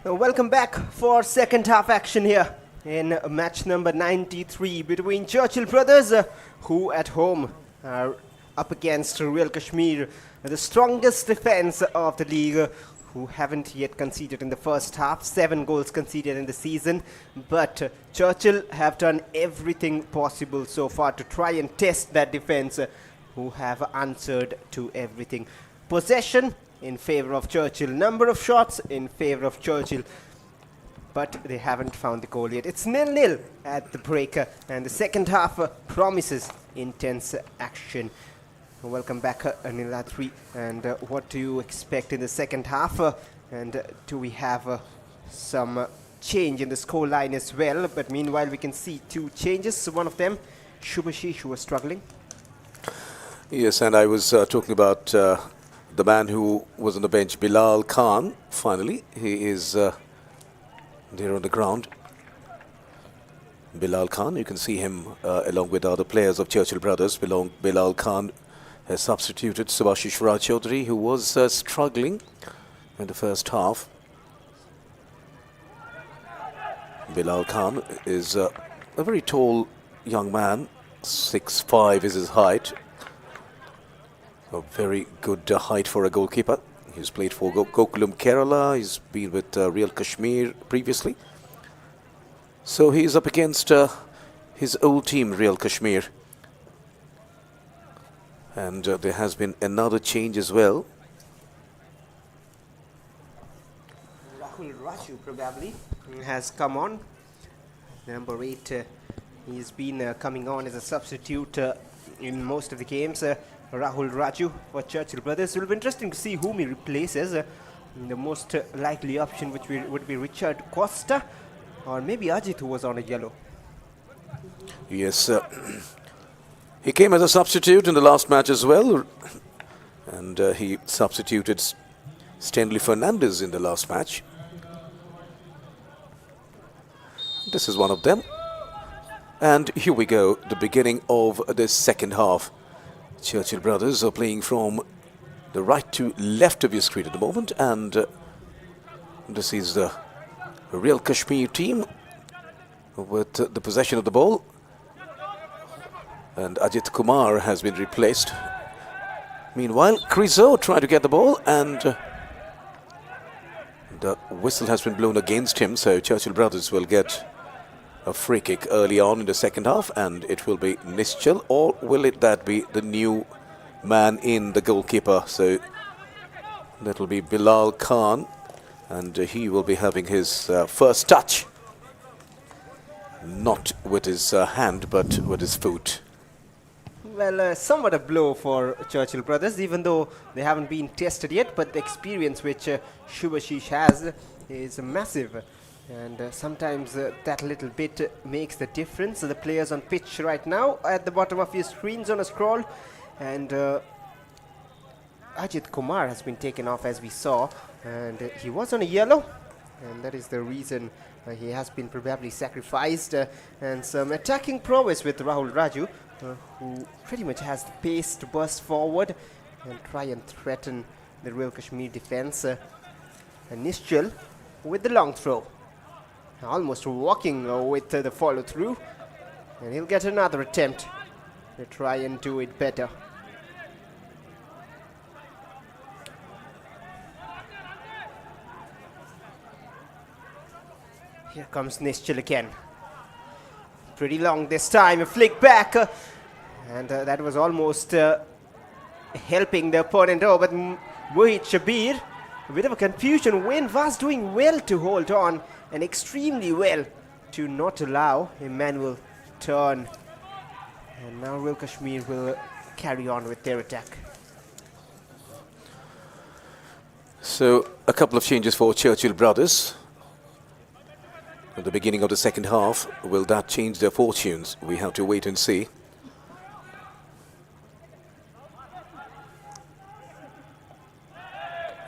Welcome back for second half action here in match number 93 between Churchill brothers, who at home are up against Real Kashmir, the strongest defense of the league, who haven't yet conceded in the first half. 7 goals conceded in the season, but Churchill have done everything possible so far to try and test that defense, who have answered to everything. Possession in favor of Churchill, number of shots in favor of Churchill, but they haven't found the goal yet. It's 0-0 at the break, and the second half promises intense action. Welcome back, Nilatri, and what do you expect in the second half? And do we have some change in the score line as well? But meanwhile, we can see 2 changes. One of them, Shubhashish, was struggling. Yes, and I was talking about the man who was on the bench, Bilal Khan. Finally, he is there on the ground. Bilal Khan, you can see him along with other players of Churchill brothers. Bilal Khan has substituted Subhashish Raj Chaudhary, who was struggling in the first half. Bilal Khan is a very tall young man, 6'5" is his height. A very good height for a goalkeeper. He's played for Gokulam Kerala. He's been with Real Kashmir previously. So he's up against his old team, Real Kashmir. And there has been another change as well. Rahul Raju probably has come on. Number 8, he's been coming on as a substitute in most of the games. Rahul Raju for Churchill brothers. It will be interesting to see whom he replaces. The most likely option would be Richard Costa, or maybe Ajit, who was on a yellow. Yes, he came as a substitute in the last match as well, and he substituted Stanley Fernandez in the last match. This is one of them. And here we go, the beginning of the second half. Churchill brothers are playing from the right to left of your screen at the moment, and this is the Real Kashmir team with the possession of the ball. And Ajit Kumar has been replaced. Meanwhile, Criso tried to get the ball, and the whistle has been blown against him, so Churchill brothers will get a free kick early on in the second half, and it will be Nischal, or will that be the new man in, the goalkeeper? So that will be Bilal Khan, and he will be having his first touch, not with his hand but with his foot. Well, somewhat a blow for Churchill brothers, even though they haven't been tested yet, but the experience which Shubhashish has is massive. And sometimes that little bit makes the difference. The players on pitch right now at the bottom of your screens on a scroll, and Ajit Kumar has been taken off, as we saw, and he was on a yellow, and that is the reason he has been probably sacrificed. And some attacking prowess with Rahul Raju, who pretty much has the pace to burst forward and try and threaten the Real Kashmir defense. And Nischal with the long throw, almost walking with the follow through, and he'll get another attempt to try and do it better. Here comes Nischal again. Pretty long this time, a flick back, and that was almost helping the opponent over, but Mohit Shabir, a bit of a confusion. Wayne was doing well to hold on, and extremely well to not allow Emmanuel turn. And now Real Kashmir will carry on with their attack. So a couple of changes for Churchill brothers at the beginning of the second half. Will that change their fortunes? We have to wait and see.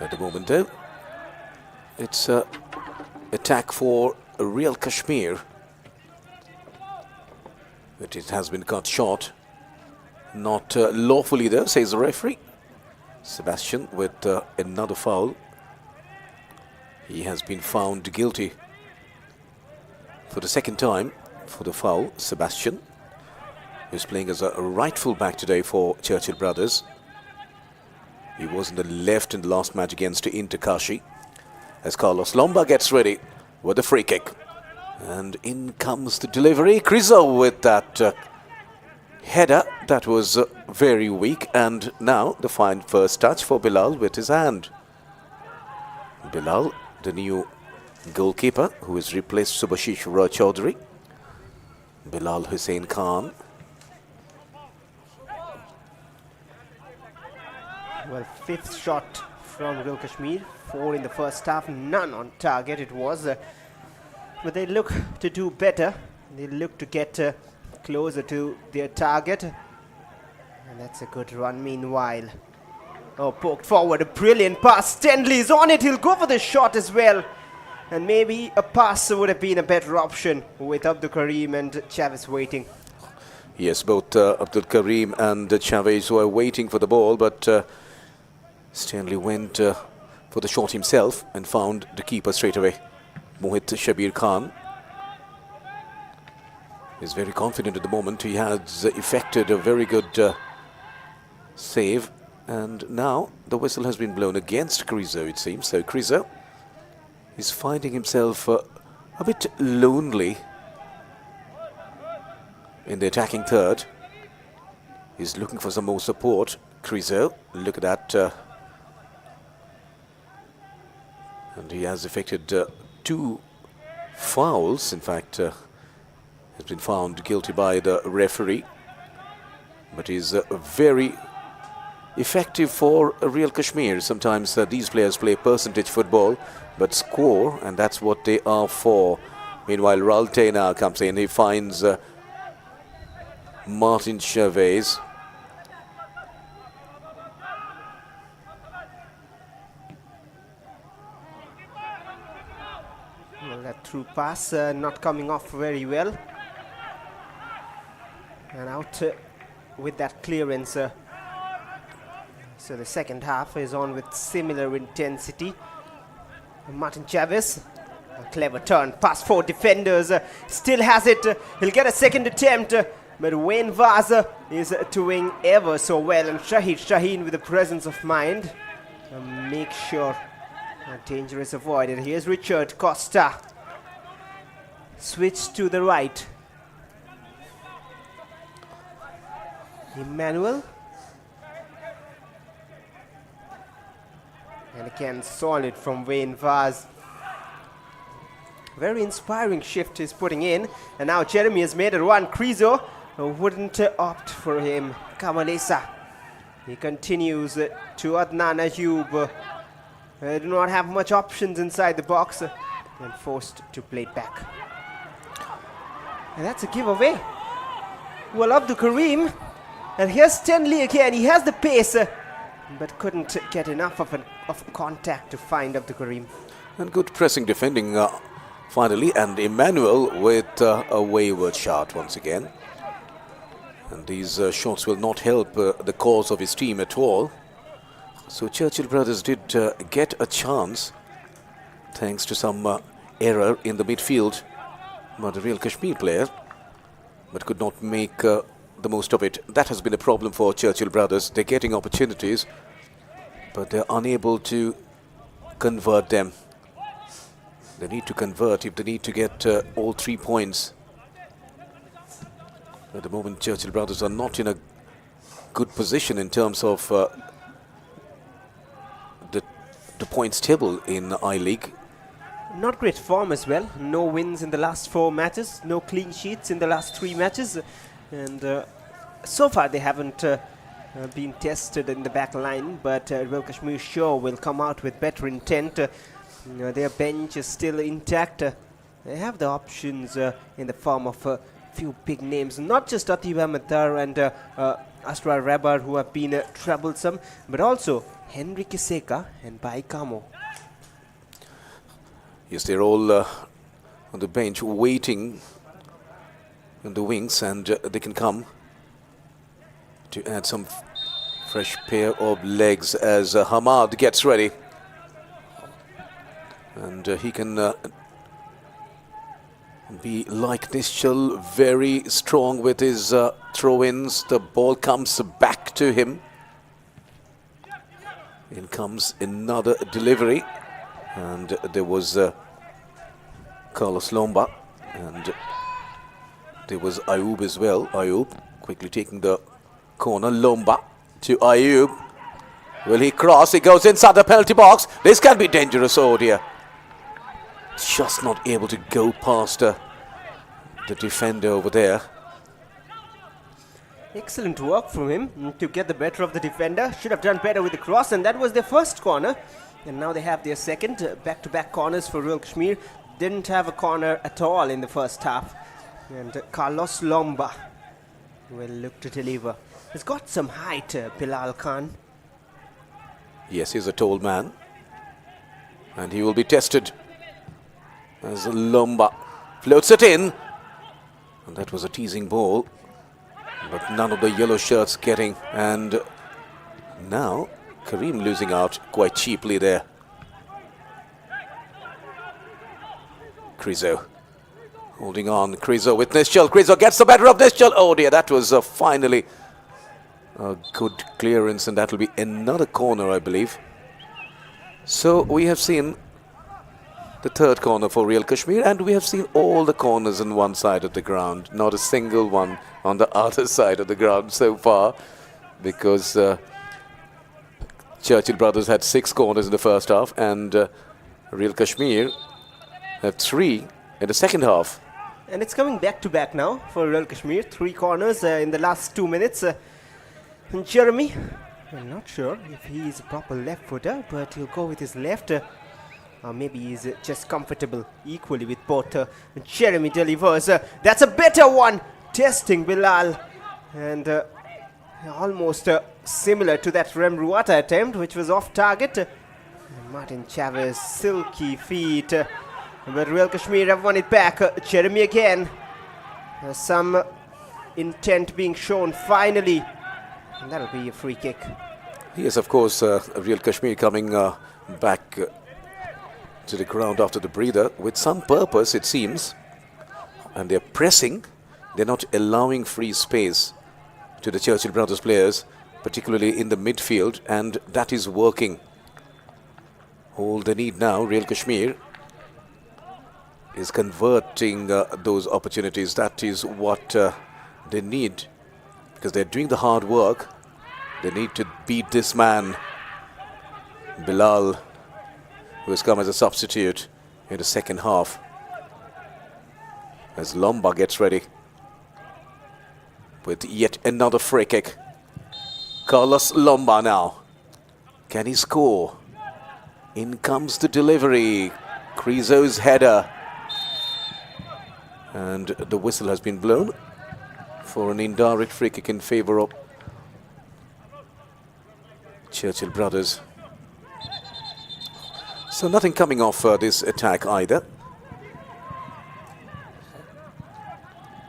At the moment though, it's attack for Real Kashmir. But it has been cut short. Not lawfully though, says the referee. Sebastian with another foul. He has been found guilty for the second time for the foul. Sebastian, who's playing as a right full back today for Churchill Brothers. He was in the left in the last match against Inter Kashi. As Carlos Lomba gets ready with the free kick. And in comes the delivery. Crizo with that header that was very weak. And now the fine first touch for Bilal with his hand. Bilal, the new goalkeeper, who has replaced Subhashish Chaudhary. Bilal Hussain Khan. Well, fifth shot from Real Kashmir. 4 in the first half, none on target it was. But they look to do better. They look to get closer to their target. And that's a good run meanwhile. Oh, poked forward, a brilliant pass. Stenley is on it, he'll go for the shot as well. And maybe a pass would have been a better option with Abdul Karim and Chavez waiting. Yes, both Abdul Karim and Chavez were waiting for the ball, but Stanley went for the shot himself and found the keeper straight away. Mohit Shabir Khan is very confident at the moment. He has effected a very good save, and now the whistle has been blown against Crizo, it seems. So Crizo is finding himself a bit lonely in the attacking third. He's looking for some more support. Crizo, look at that. And he has effected 2 fouls. In fact, has been found guilty by the referee. But he's very effective for Real Kashmir. Sometimes these players play percentage football, but score, and that's what they are for. Meanwhile, Ralte now comes in. He finds Martin Chavez. Well, that through pass not coming off very well. And out with that clearance. So the second half is on with similar intensity. Martin Chavez, a clever turn, past 4 defenders, still has it. He'll get a second attempt, but Wayne Vaz is doing ever so well. And Shahid Shaheen with the presence of mind. Make sure danger is avoided. Here's Richard Costa. Switch to the right. Emmanuel. And again, solid from Wayne Vaz. Very inspiring shift he's putting in. And now Jeremy has made a run. Crizo wouldn't opt for him. Kamalesa. He continues to Adnan Ayub. They do not have much options inside the box. And forced to play it back. And that's a giveaway. Well, Abdul Karim. And here's Stenley again. He has the pace. But couldn't get enough of contact to find Abdul Karim. And good pressing defending finally. And Emmanuel with a wayward shot once again. And these shots will not help the cause of his team at all. So Churchill Brothers did get a chance thanks to some error in the midfield by the Real Kashmir player, but could not make the most of it. That has been a problem for Churchill Brothers. They're getting opportunities, but they're unable to convert them. They need to convert if they need to get all 3 points. At the moment, Churchill Brothers are not in a good position in terms of the points table in I-League. Not great form as well. No wins in the last 4 matches. No clean sheets in the last 3 matches. And so far they haven't been tested in the back line. But Real Kashmir sure will come out with better intent. Their bench is still intact. They have the options in the form of a few big names. Not just Atiba Madar and Asrar Rabar, who have been troublesome, but also Henry Kiseka and Baikamo. Yes, they're all on the bench waiting in the wings, and they can come to add some fresh pair of legs as Hamad gets ready. And he can be like Nischal, very strong with his throw-ins. The ball comes back to him. In comes another delivery. And there was Carlos Lomba. And there was Ayub as well. Ayub quickly taking the corner. Lomba to Ayub. Will he cross? He goes inside the penalty box. This can be dangerous, oh dear. Just not able to go past the defender over there. Excellent work from him to get the better of the defender. Should have done better with the cross, and that was their first corner. And now they have their second. Back-to-back corners for Royal Kashmir. Didn't have a corner at all in the first half. And Carlos Lomba will look to deliver. He's got some height, Bilal Khan. Yes, he's a tall man. And he will be tested as Lomba floats it in. And that was a teasing ball. But none of the yellow shirts getting. And now Kareem losing out quite cheaply there. Krizo holding on. Krizo with Nischal. Krizo gets the better of Nischal. Oh dear, that was finally a good clearance, and that will be another corner, I believe. So we have seen the third corner for Royal Kashmir, and we have seen all the corners on one side of the ground, not a single one on the other side of the ground so far, because Churchill brothers had 6 corners in the first half, and Royal Kashmir had 3 in the second half. And it's coming back to back now for Royal Kashmir. 3 corners in the last 2 minutes. And Jeremy, I'm not sure if he's a proper left footer, but he'll go with his left. Or maybe he's just comfortable equally with both. Jeremy delivers. That's a better one. Testing Bilal. And almost similar to that Remruata attempt, which was off target. Martin Chavez, silky feet. But Royal Kashmir have won it back. Jeremy again. Some intent being shown finally. And that'll be a free kick. Yes, of course, Royal Kashmir coming back to the ground after the breather with some purpose, it seems. And they're pressing. They're not allowing free space to the Churchill brothers players, particularly in the midfield, and that is working. All they need now, Royal Kashmir, is converting those opportunities. That is what they need, because they're doing the hard work. They need to beat this man, Bilal, who has come as a substitute in the second half. As Lomba gets ready with yet another free kick. Carlos Lomba now. Can he score? In comes the delivery. Krizo's header. And the whistle has been blown for an indirect free kick in favour of Churchill brothers. So nothing coming off this attack either.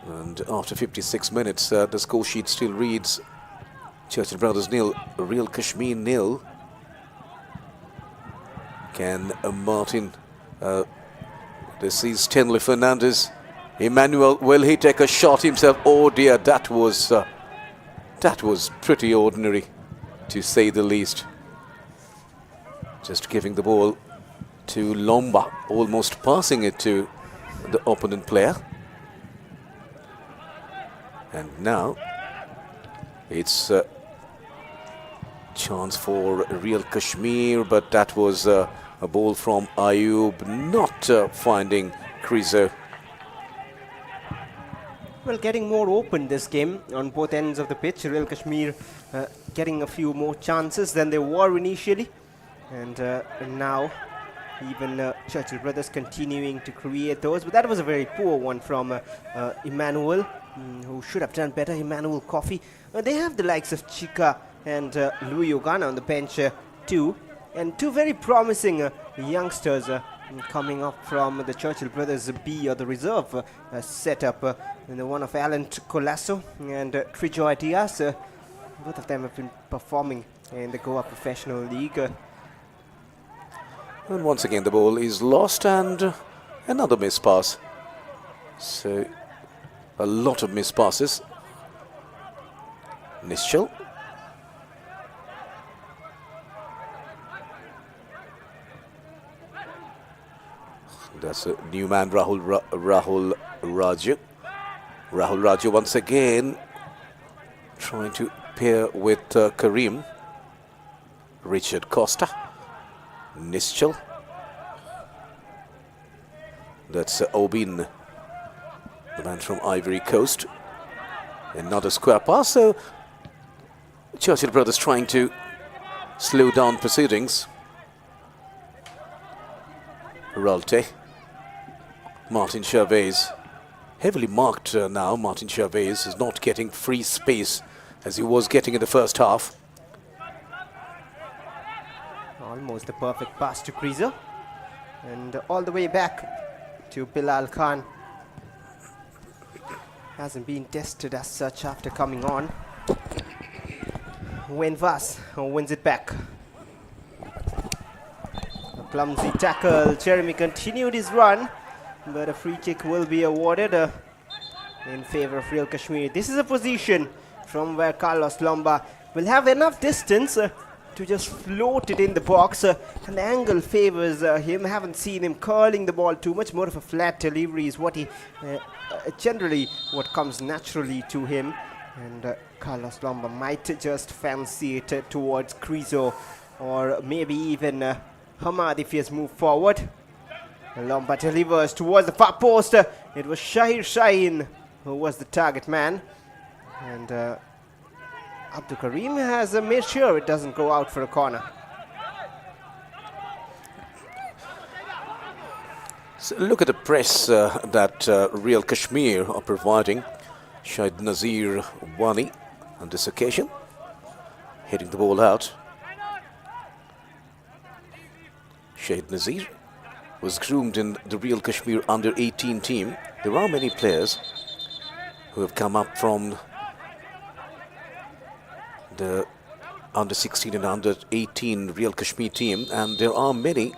And after 56 minutes, the score sheet still reads Churchill brothers 0, Royal Kashmir 0. Can Martin, this is Tenley Fernandez. Emmanuel, will he take a shot himself? Oh dear, that was pretty ordinary, to say the least. Just giving the ball to Lomba, almost passing it to the opponent player. And now it's a chance for Royal Kashmir, but that was a ball from Ayub, not finding Krizo. Well, getting more open this game on both ends of the pitch. Royal Kashmir getting a few more chances than they were initially. And now even Churchill brothers continuing to create those. But that was a very poor one from Emmanuel, who should have done better. Emmanuel Coffey. They have the likes of Chika and Louis Ogana on the bench too. And 2 very promising youngsters coming up from the Churchill brothers B, or the reserve setup. And the one of Alan Colasso and Trijoy Diaz. Both of them have been performing in the Goa Professional League. And once again the ball is lost and another missed pass. So a lot of missed passes. Nischal. That's a new man, Rahul Raju. Rahul Raju once again trying to pair with Karim. Richard Costa. Nischal. That's Obin, the man from Ivory Coast. Another square pass. So Churchill brothers trying to slow down proceedings. Ralte. Martin Chavez. Heavily marked now. Martin Chavez is not getting free space as he was getting in the first half. Almost the perfect pass to Krizo. And all the way back to Bilal Khan. Hasn't been tested as such after coming on. Wayne Vass wins it back. A clumsy tackle. Jeremy continued his run, but a free kick will be awarded in favor of Real Kashmir. This is a position from where Carlos Lomba will have enough distance to just float it in the box, and the angle favors him. Haven't seen him curling the ball too much. More of a flat delivery is what he generally what comes naturally to him, and Carlos Lomba might just fancy it towards Krizo or maybe even Hamad if he has moved forward. Lomba delivers towards the far post. It was Shahir Shaheen who was the target man, and Abdul Karim has made sure it doesn't go out for a corner. So look at the press that Real Kashmir are providing. Shahid Nazir Wani on this occasion, hitting the ball out. Shahid Nazir was groomed in the Real Kashmir under-18 team. There are many players who have come up from the under-16 and under-18 Real Kashmir team, and there are many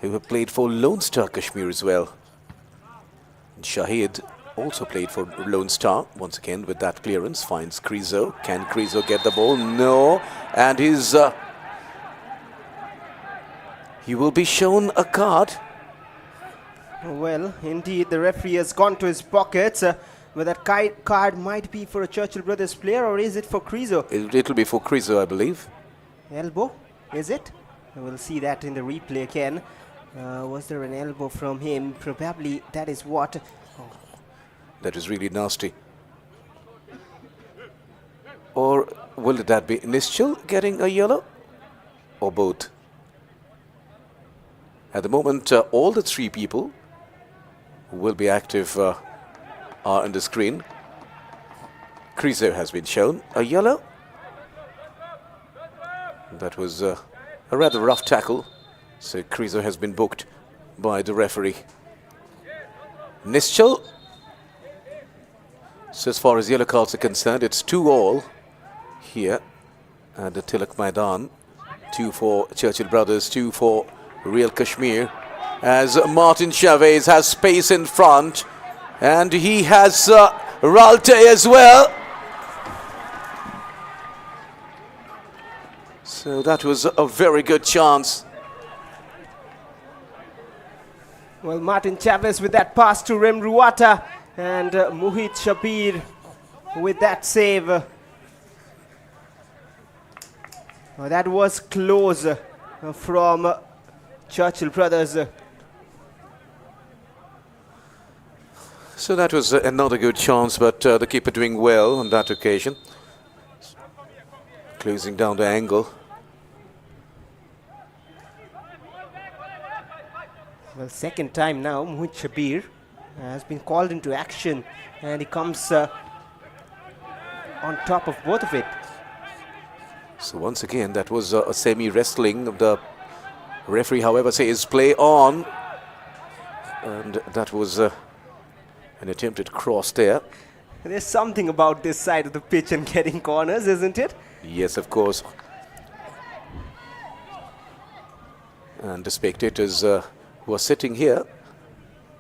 who have played for Lone Star Kashmir as well. Shahid also played for Lone Star. Once again with that clearance, finds Krizo. Can Krizo get the ball? No. And he will be shown a card. Well, indeed, the referee has gone to his pockets. But that card might be for a Churchill Brothers player, or is it for Krizo? It'll be for Krizo, I believe. Elbow, is it? We'll see that in the replay again. Was there an elbow from him? Probably that is what. Oh. That is really nasty. Or will that be Nischal getting a yellow? Or both? At the moment, all the three people who will be active are on the screen. Krizo has been shown a yellow. That was a rather rough tackle. So Krizo has been booked by the referee. Nischal. So as far as yellow cards are concerned, it's 2-all here at the Tilak Maidan. 2 for Churchill Brothers, 2 for Real Kashmir. As Martin Chavez has space in front. And he has Ralte as well. So that was a very good chance. Well, Martin Chavez with that pass to Rem Ruata, and Mohit Shabir with that save. That was close from Churchill Brothers. So that was another good chance, but the keeper doing well on that occasion. Closing down the angle. Well, second time now, Mohit Shabir has been called into action, and he comes on top of both of it. So once again, that was a semi-wrestling. The referee, however, says play on. And that was an attempted cross there. There's something about this side of the pitch and getting corners, isn't it? Yes, of course. And the spectators who are sitting here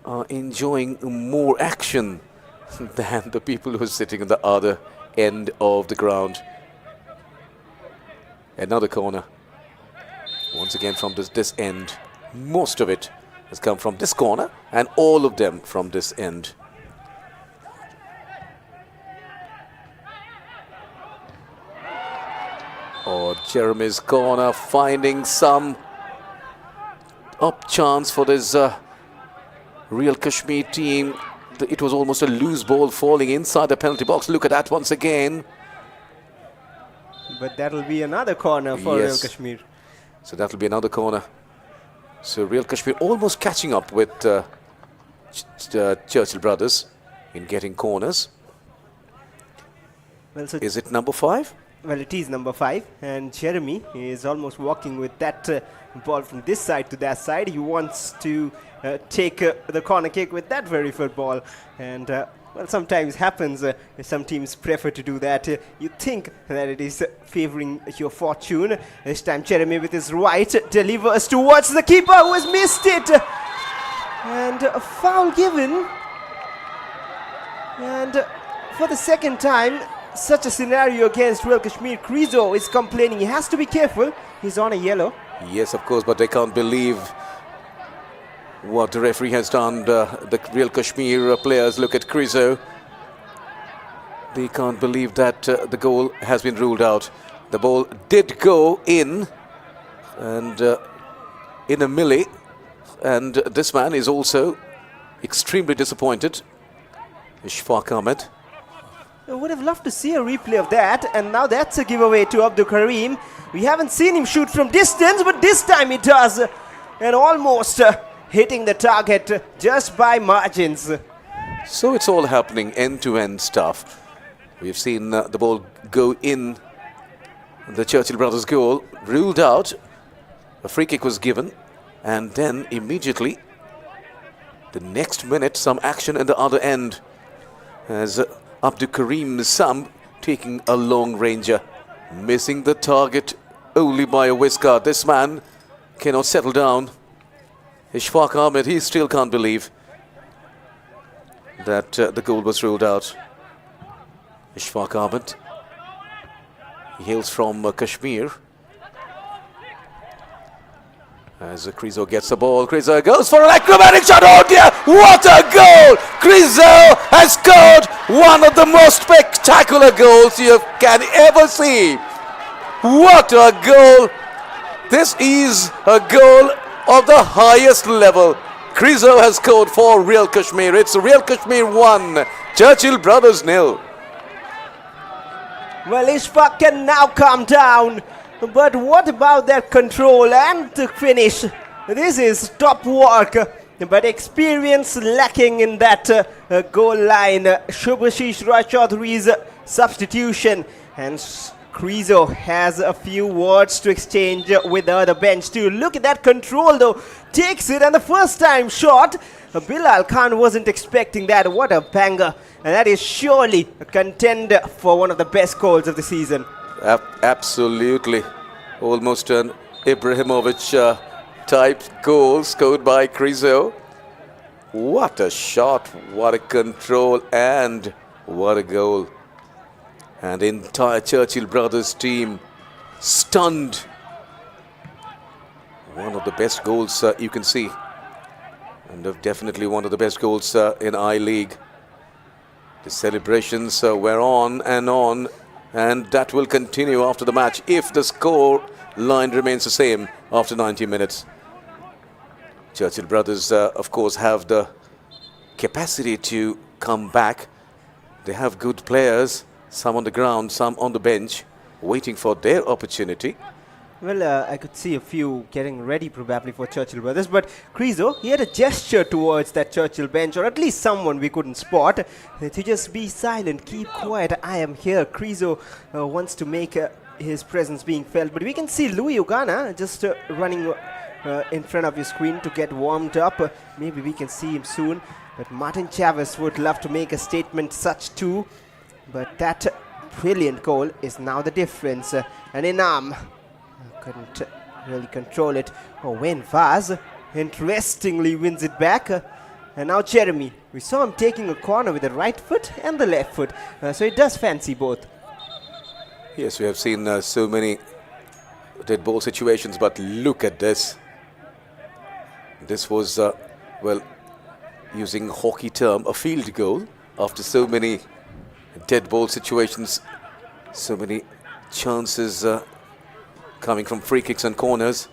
are enjoying more action than the people who are sitting on the other end of the ground. Another corner. Once again from this end. Most of it has come from this corner and all of them from this end. Oh, Jeremy's corner finding some up chance for this Real Kashmir team. It was almost a loose ball falling inside the penalty box. Look at that once again. But that'll be another corner for Real Kashmir. So that'll be another corner. So Real Kashmir almost catching up with Churchill brothers in getting corners. Well, so is it number 5? Well, it is number 5, and Jeremy is almost walking with that ball from this side to that side. He wants to take the corner kick with that very football, and well, sometimes happens. Some teams prefer to do that. You think that it is favoring your fortune. This time Jeremy with his right delivers towards the keeper who has missed it, and a foul given. And for the second time, such a scenario against Real Kashmir. Krizo is complaining. He has to be careful. He's on a yellow. Yes, of course, but they can't believe what the referee has done. The Real Kashmir players look at Krizo. They can't believe that the goal has been ruled out. The ball did go in, and in a melee, and this man is also extremely disappointed. Ishfaq Ahmed. I would have loved to see a replay of that, and now that's a giveaway to Abdul Karim. We haven't seen him shoot from distance, but this time he does, and almost hitting the target just by margins. So it's all happening end-to-end stuff. We've seen the ball go in, the Churchill brothers' goal, ruled out, a free kick was given, and then immediately, the next minute, some action at the other end as Abdul Karim Sam taking a long ranger, missing the target only by a whisker. This man cannot settle down. Ishfaq Ahmed, he still can't believe that the goal was ruled out. Ishfaq Ahmed, he hails from Kashmir. As Krizo gets the ball, Krizo goes for an acrobatic shot. Oh dear, what a goal! Krizo has scored one of the most spectacular goals you can ever see. What a goal! This is a goal of the highest level. Krizo has scored for Real Kashmir. It's Real Kashmir 1, Churchill Brothers 0. Well, Ishfaq can now calm down. But what about that control and the finish? This is top work, but experience lacking in that goal line. Shubhashish Rajchaudhury's substitution, and Krizo has a few words to exchange with the other bench too. Look at that control though, takes it, and the first time shot. Bilal Khan wasn't expecting that. What a banger, and that is surely a contender for one of the best goals of the season. Absolutely. Almost an Ibrahimovic type goal scored by Krizo. What a shot, what a control, and what a goal. And the entire Churchill Brothers team stunned. One of the best goals you can see. And definitely one of the best goals in I-League. The celebrations were on, and that will continue after the match if the score line remains the same after 90 minutes. Churchill Brothers, of course, have the capacity to come back. They have good players, some on the ground, some on the bench, waiting for their opportunity. Well, I could see a few getting ready probably for Churchill Brothers, but Krizo, he had a gesture towards that Churchill bench, or at least someone we couldn't spot, to just be silent, keep quiet, I am here. Krizo wants to make his presence being felt, but we can see Louis Ugana just running in front of your screen to get warmed up. Maybe we can see him soon, but Martin Chavez would love to make a statement such too, but that brilliant goal is now the difference. And Inam couldn't really control it. Oh, when Vaz interestingly wins it back. And now Jeremy, we saw him taking a corner with the right foot and the left foot. So it does fancy both. Yes, we have seen so many dead ball situations, but look at this. This was, well, using hockey term, a field goal after so many dead ball situations, so many chances coming from free kicks and corners.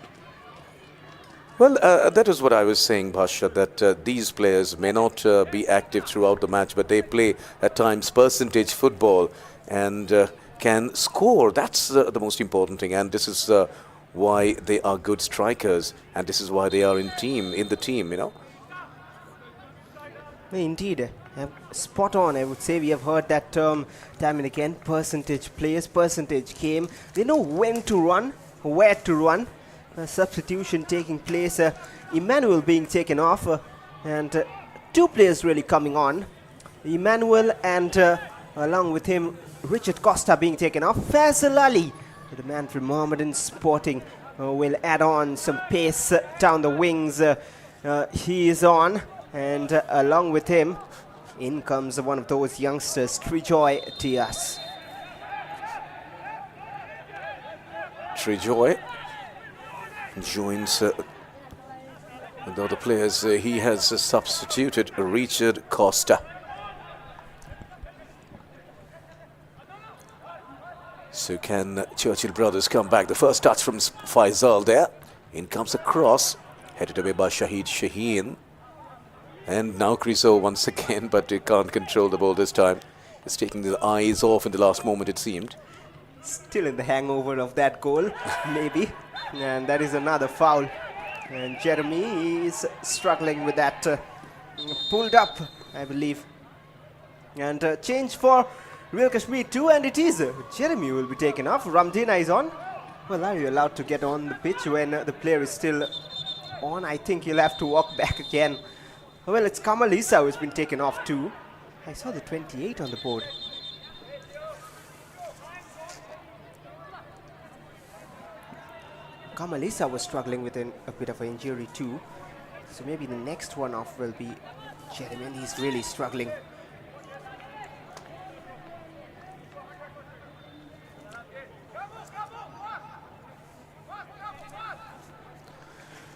Well, that is what I was saying, Bhasha, that these players may not be active throughout the match, but they play at times percentage football and can score. That's the most important thing, and this is why they are good strikers, and this is why they are in the team, you know. Indeed, spot on. I would say we have heard that term time and again. Percentage players, percentage game. They know when to run, where to run. Substitution taking place. Emmanuel being taken off, and two players really coming on. Emmanuel and along with him Richard Costa being taken off. Faisal Ali, the man from Mohammedan Sporting, will add on some pace down the wings. He is on, and along with him in comes one of those youngsters, Trijoy Diaz. Trijoy joins the other players. He has substituted Richard Costa. So can Churchill brothers come back? The first touch from Faisal there. In comes a cross, headed away by Shahid Shaheen. And now Criso once again, but he can't control the ball this time. He's taking the eyes off in the last moment, it seemed. Still in the hangover of that goal, maybe. And that is another foul. And Jeremy is struggling with that. Pulled up, I believe. And change for Real Kashmir too, and it is. Jeremy will be taken off. Ramdina is on. Well, are you allowed to get on the pitch when the player is still on? I think he'll have to walk back again. Well, it's Kamal Issa who's been taken off too. I saw the 28 on the board. Kamal Issa was struggling with a bit of an injury too. So maybe the next one off will be Jeremy, and he's really struggling.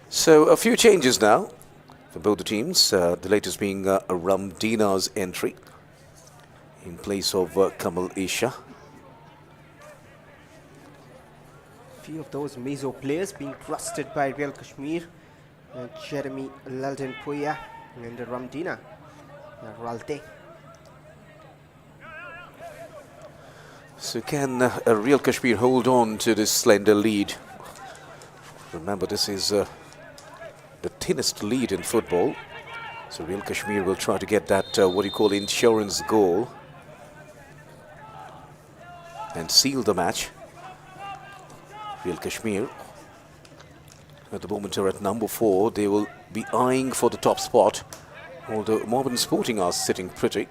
So a few changes now for both the teams. The latest being Ramdina's entry in place of Kamal Isha. Few of those Mizo players being trusted by Real Kashmir. Jeremy Laldenpuya and Ramdina Ralte. So can Real Kashmir hold on to this slender lead? Remember, this is the thinnest lead in football. So Real Kashmir will try to get that, what you call, insurance goal and seal the match. Real Kashmir at the moment are at number 4. They will be eyeing for the top spot, although Mohammedan Sporting are sitting pretty.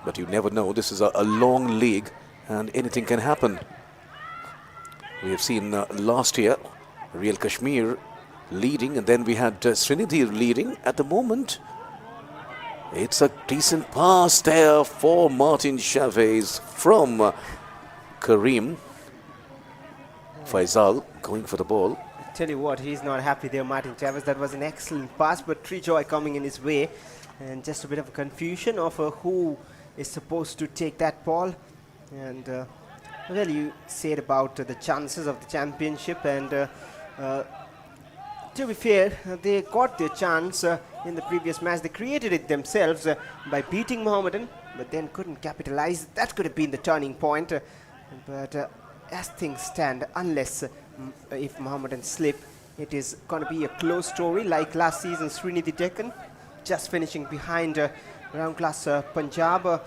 But you never know. This is a long league and anything can happen. We have seen last year Real Kashmir leading, and then we had Srinidhi leading. At the moment, it's a decent pass there for Martin Chavez from Kareem. Faisal going for the ball. I tell you what, he's not happy there, Martin Chavez. That was an excellent pass, but Trijoy coming in his way. And just a bit of a confusion of who is supposed to take that ball. And well, you said about the chances of the championship, and to be fair, they got their chance in the previous match. They created it themselves by beating Mohammedan, but then couldn't capitalize. That could have been the turning point. But as things stand, unless if Mohammedan slip, it is going to be a close story like last season. Srinidhi Deccan just finishing behind round class Punjab.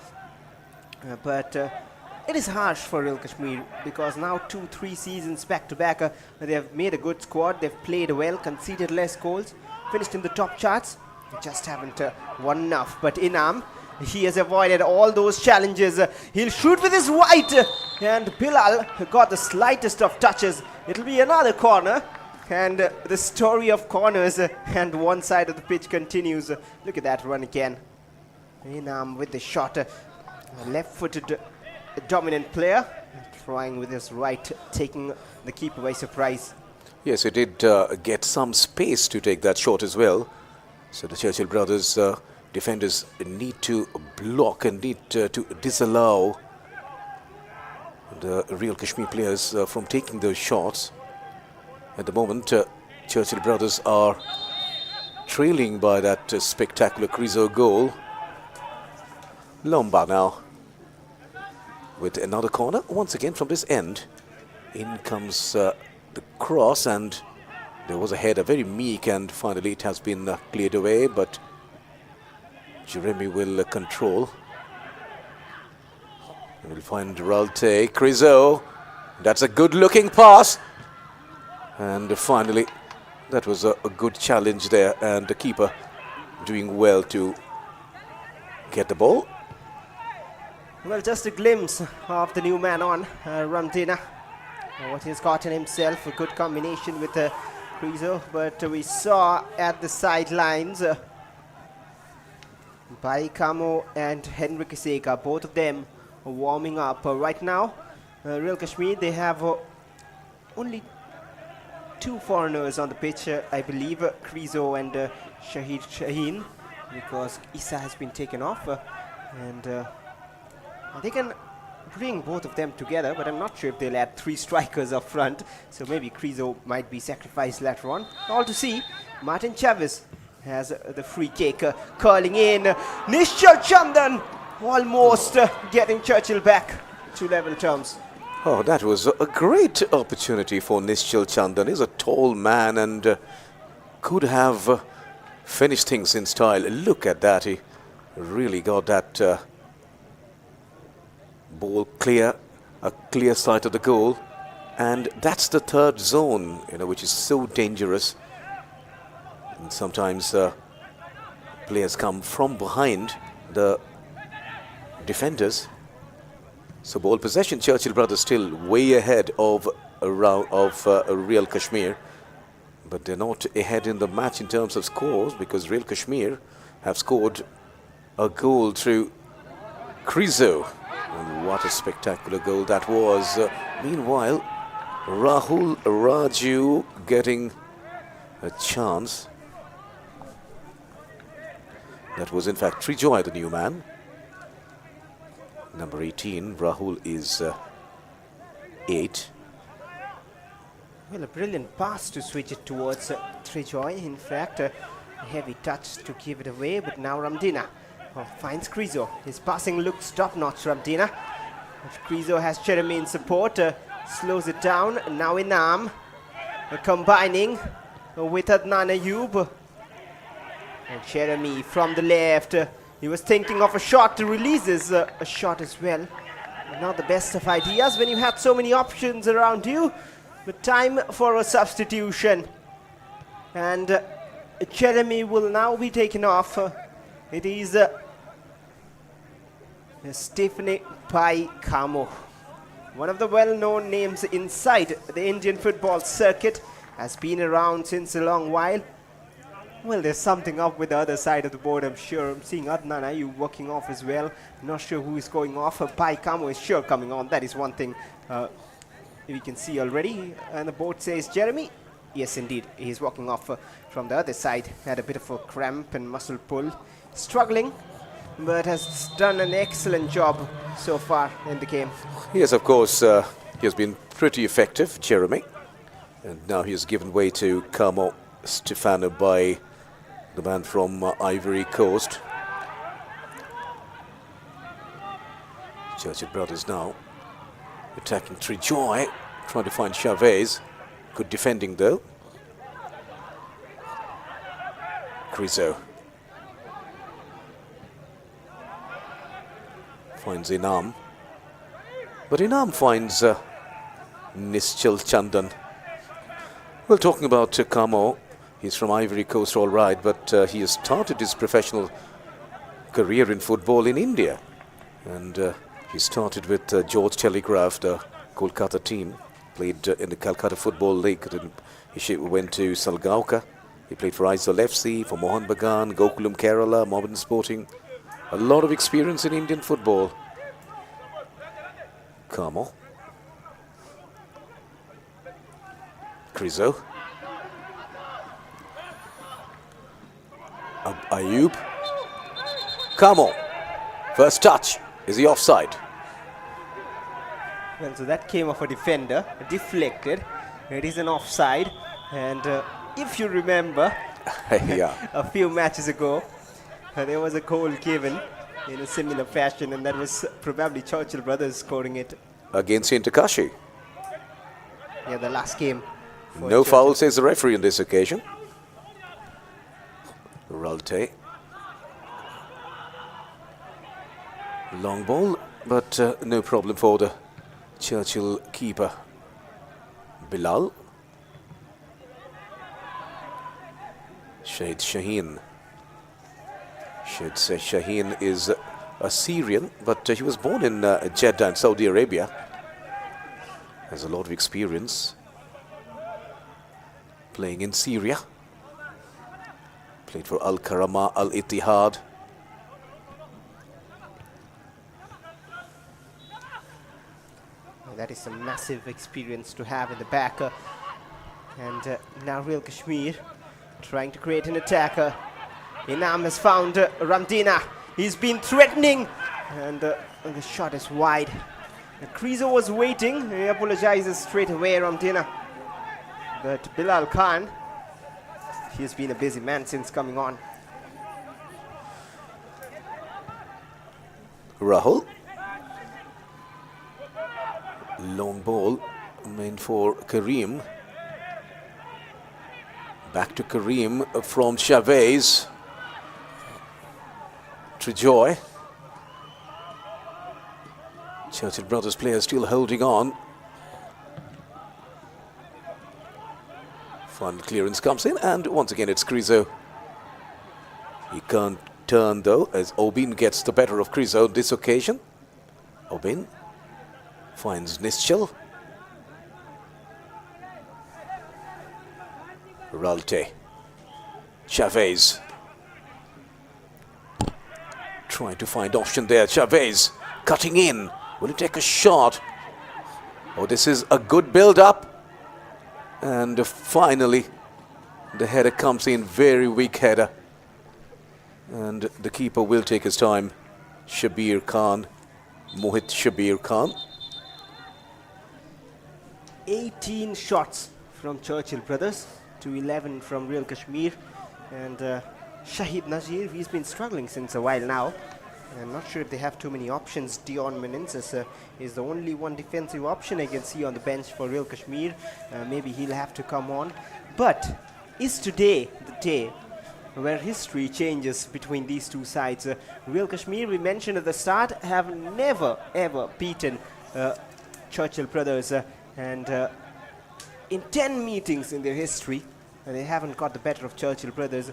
But it is harsh for Real Kashmir because now 2-3 seasons back to back, they have made a good squad. They've played well, conceded less goals, finished in the top charts. They just haven't won enough. But Inam, He has avoided all those challenges. He'll shoot with his right. And Bilal got the slightest of touches. It'll be another corner. And the story of corners and one side of the pitch continues. Look at that run again. Inam with the shot. A left-footed dominant player. Trying with his right, taking the keeper by surprise. Yes, he did get some space to take that shot as well. So the Churchill brothers defenders need to block and need to disallow the Real Kashmir players from taking those shots. At the moment, Churchill brothers are trailing by that spectacular Krizo goal. Lomba now with another corner once again from this end. In comes the cross, and there was a header, very meek, and finally it has been cleared away, but Jeremy will control. We'll find Ralte. Krizo, that's a good looking pass, and finally that was a good challenge there, and the keeper doing well to get the ball. Well, just a glimpse of the new man on, Ramdina. What he's gotten himself, a good combination with Krizo, but we saw at the sidelines Baikamo and Henrik Iseka, both of them warming up. Right now, Real Kashmir, they have only two foreigners on the pitch, I believe, Krizo and Shahid Shaheen, because Issa has been taken off, and they can bring both of them together, but I'm not sure if they'll add three strikers up front, so maybe Krizo might be sacrificed later on. All to see. Martin Chavez has the free kick, curling in. Nishchal Chandan almost getting Churchill back to level terms. Oh, that was a great opportunity for Nishchal Chandan. He's a tall man and could have finished things in style. Look at that. He really got that ball clear, a clear sight of the goal, and that's the third zone, which is so dangerous. And sometimes players come from behind the defenders. So ball possession, Churchill brothers still way ahead of Real Kashmir, but they're not ahead in the match in terms of scores, because Real Kashmir have scored a goal through Krizo. And what a spectacular goal that was. Meanwhile, Rahul Raju getting a chance. That was in fact Trijoy, the new man. Number 18, Rahul is 8. Well, a brilliant pass to switch it towards Trijoy. In fact, a heavy touch to give it away, but now Ramdina finds Krizo. His passing looks top-notch, Ramdina. Krizo has Jeremy in support, slows it down. Now Inam combining with Adnan Ayub. And Jeremy from the left. He was thinking of a shot, releases a shot as well. Not the best of ideas when you had so many options around you. But time for a substitution. And Jeremy will now be taken off. It is Stephanie Pai Kamo, one of the well-known names inside the Indian football circuit, has been around since a long while. Well, there's something up with the other side of the board, I'm sure. I'm seeing Adnan Ayub working off as well. Not sure who is going off. Pai Kamo is sure coming on. That is one thing we can see already. And the board says Jeremy. Yes, indeed. He's walking off from the other side. Had a bit of a cramp and muscle pull. Struggling, but has done an excellent job so far in the game. Yes, of course, he has been pretty effective, Jeremy. And now he has given way to Kamo Stefano by the man from Ivory Coast. Churchill brothers now attacking Trijoy, trying to find Chavez. Good defending though. Krizo finds Inam, but Inam finds Nishchal Chandan. Well, talking about Kamo, he's from Ivory Coast, all right, but he has started his professional career in football in India. And he started with George Telegraph, the Kolkata team, played in the Calcutta Football League. Then he went to Salgaoka. He played for Aizawl FC, for Mohan Bagan, Gokulam Kerala, Modern Sporting. A lot of experience in Indian football. Kamo. Krizo. Ayub. Kamo. First touch. Is he offside? Well, so that came off a defender, deflected. It is an offside. And if you remember, Yeah. a few matches ago, there was a goal given in a similar fashion, and that was probably Churchill brothers scoring it. Against Intakashi. Yeah, the last game. for No Churchill. foul, says the referee on this occasion. Ralte. Long ball, but no problem for the Churchill keeper. Bilal. Shahid Shaheen. Should say Shaheen is a Syrian, but he was born in Jeddah in Saudi Arabia. Has a lot of experience playing in Syria. Played for Al Karama, Al Ittihad. That is a massive experience to have in the back. And now Real Kashmir trying to create an attacker. Inam has found Ramdina. He's been threatening, and the shot is wide. Krizo was waiting. He apologizes straight away, Ramdina. But Bilal Khan, he's been a busy man since coming on. Rahul. Long ball meant for Kareem. Back to Kareem from Chavez. Trejoy. Churchill Brothers players still holding on. Fun clearance comes in, and once again it's Krizo. He can't turn though, as Obin gets the better of Krizo on this occasion. Obin finds Nischal. Ralte. Chavez. Trying to find option there. Chavez cutting in. Will he take a shot? Oh, this is a good build-up. And finally, the header comes in. Very weak header. And the keeper will take his time. Shabir Khan. Mohit Shabir Khan. 18 shots from Churchill Brothers to 11 from Real Kashmir. And Shahid Nazir, he's been struggling since a while now. I'm not sure if they have too many options. Dion Menenses is the only one defensive option I can see on the bench for Real Kashmir. Maybe he'll have to come on. But is today the day where history changes between these two sides? Real Kashmir, we mentioned at the start, have never ever beaten Churchill Brothers. And in 10 meetings in their history, they haven't got the better of Churchill Brothers.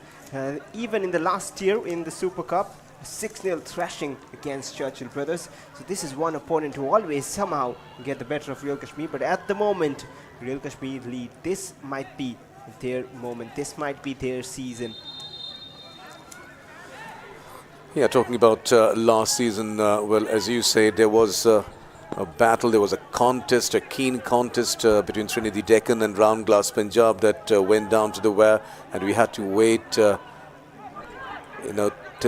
Even in the last year in the Super Cup, 6-0 thrashing against Churchill Brothers. So this is one opponent who always somehow get the better of Real Kashmir. But at the moment, Real Kashmir lead. This might be their moment. This might be their season. Yeah, talking about last season, well, as you say, there was a battle, there was a contest, a keen contest between Trinity Deccan and Round Glass Punjab that went down to the wire, and we had to wait, till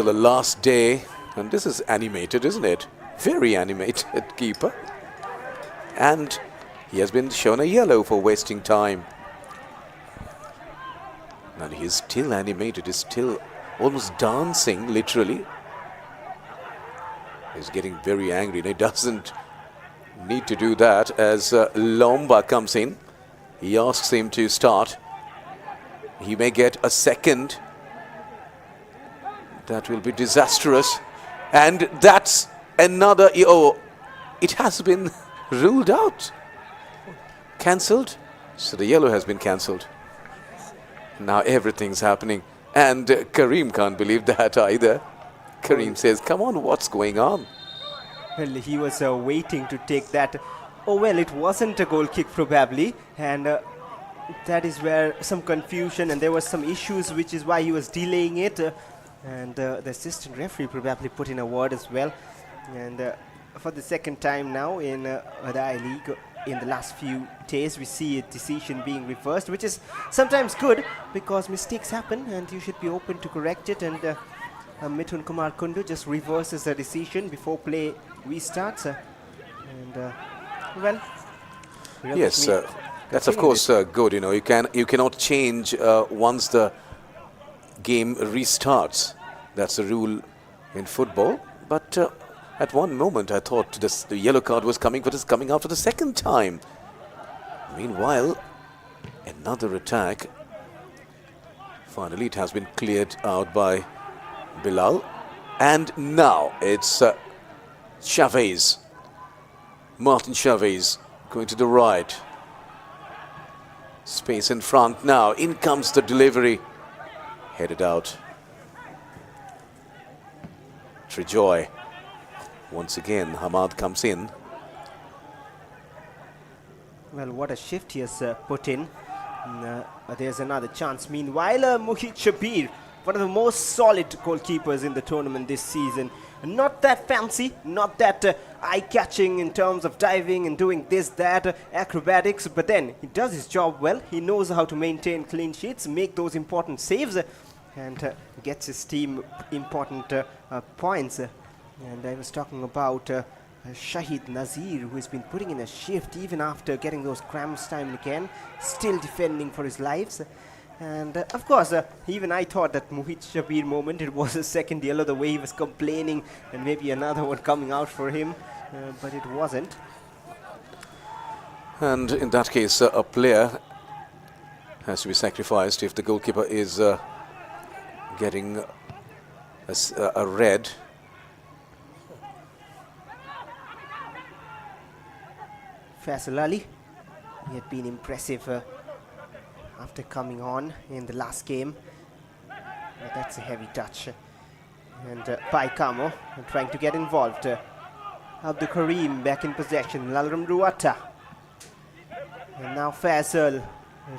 the last day. And this is animated, isn't it? Very animated keeper. And he has been shown a yellow for wasting time. And he's still animated, he's still almost dancing, literally. He's getting very angry, and he doesn't need to do that as Lomba comes in. He asks him to start. He may get a second. That will be disastrous. And that's another... Oh, it has been ruled out. Cancelled. So the yellow has been cancelled. Now everything's happening. And Kareem can't believe that either. Kareem says, come on, what's going on? Well, he was waiting to take that. Oh, well, it wasn't a goal kick probably, and that is where some confusion and there was some issues, which is why he was delaying it. And the assistant referee probably put in a word as well. And for the second time now in the I-League, in the last few days, we see a decision being reversed, which is sometimes good because mistakes happen and you should be open to correct it. And Mithun Kumar Kundu just reverses the decision before play restarts. Well, Yes, that's of course good. You know, you cannot change once the game restarts. That's the rule in football. But at one moment, I thought the yellow card was coming, but it's coming after the second time. Meanwhile, another attack. Finally, it has been cleared out by Bilal. And now it's Chavez. Martin Chavez going to the right. Space in front now. In comes the delivery. Headed out. Trejoy. Once again, Hamad comes in. Well, what a shift he has put in. There's another chance. Meanwhile, Mohit Shabir, one of the most solid goalkeepers in the tournament this season. Not that fancy, not that eye-catching in terms of diving and doing this, that, acrobatics, but then he does his job well. He knows how to maintain clean sheets, make those important saves, and gets his team important points. And I was talking about Shahid Nazir, who has been putting in a shift even after getting those cramps time and again, still defending for his lives. And of course, even I thought that Mohit Shabir moment, it was a second yellow, the way he was complaining, and maybe another one coming out for him, but it wasn't. And in that case, a player has to be sacrificed if the goalkeeper is getting a red. Faisal Ali, he had been impressive after coming on in the last game. But that's a heavy touch. And Paikamo trying to get involved. Abdul Karim back in possession. Lalram Ruata. And now Faisal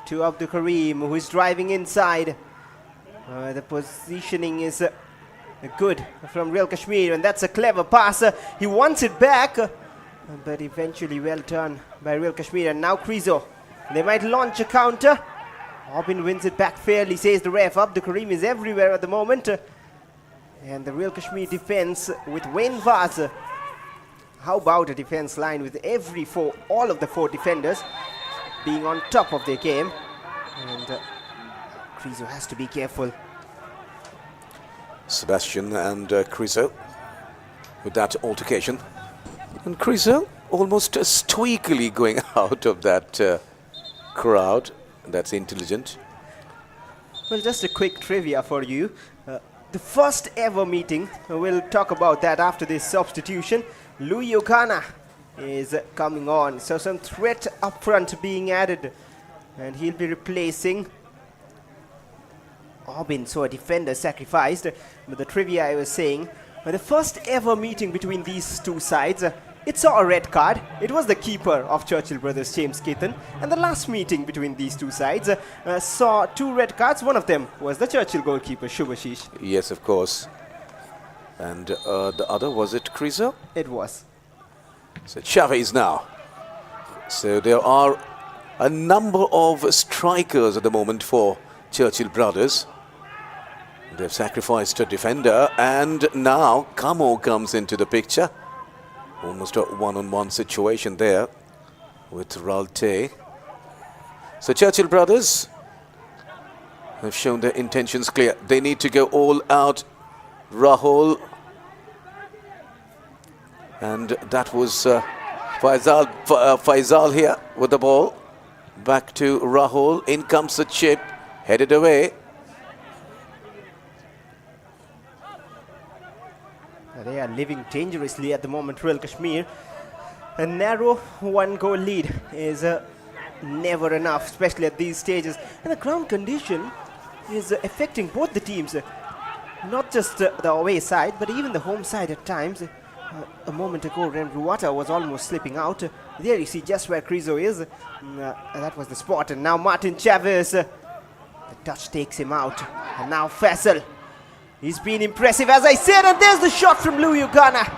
to Abdul Karim, who is driving inside. The positioning is good from Real Kashmir, and that's a clever pass. He wants it back, but eventually well done by Real Kashmir. And now Krizo, they might launch a counter. Aubin wins it back fairly, says the ref. Abdul Karim is everywhere at the moment. And the Real Kashmir defense with Wayne Vaz. How about a defense line with all of the four defenders being on top of their game. And Krizo has to be careful. Sebastian and Krizo with that altercation. And Krizo almost stoically going out of that crowd. That's intelligent. Well, just a quick trivia for you. The first ever meeting, we'll talk about that after this substitution. Louis Okana is coming on. So some threat up front being added. And he'll be replacing Aubin, so a defender sacrificed. But the trivia I was saying, the first ever meeting between these two sides, it saw a red card. It was the keeper of Churchill Brothers, James Keaton. And the last meeting between these two sides saw two red cards. One of them was the Churchill goalkeeper, Shubhashish. Yes, of course. And the other, was it Krizo? It was. So Chavez now. So there are a number of strikers at the moment for Churchill Brothers. They've sacrificed a defender, and now Kamo comes into the picture. Almost a one-on-one situation there with Ralte. So Churchill Brothers have shown their intentions clear. They need to go all out. Rahul. And that was Faisal here with the ball. Back to Rahul. In comes the chip. Headed away. They are living dangerously at the moment, Real Kashmir. A narrow one-goal lead is never enough, especially at these stages. And the ground condition is affecting both the teams. not just the away side, but even the home side at times. A moment ago, Renruata was almost slipping out. There you see just where Crizo is. That was the spot. And now Martin Chavez. The touch takes him out. And now Faisal. He's been impressive, as I said. And there's the shot from Lou Ugana.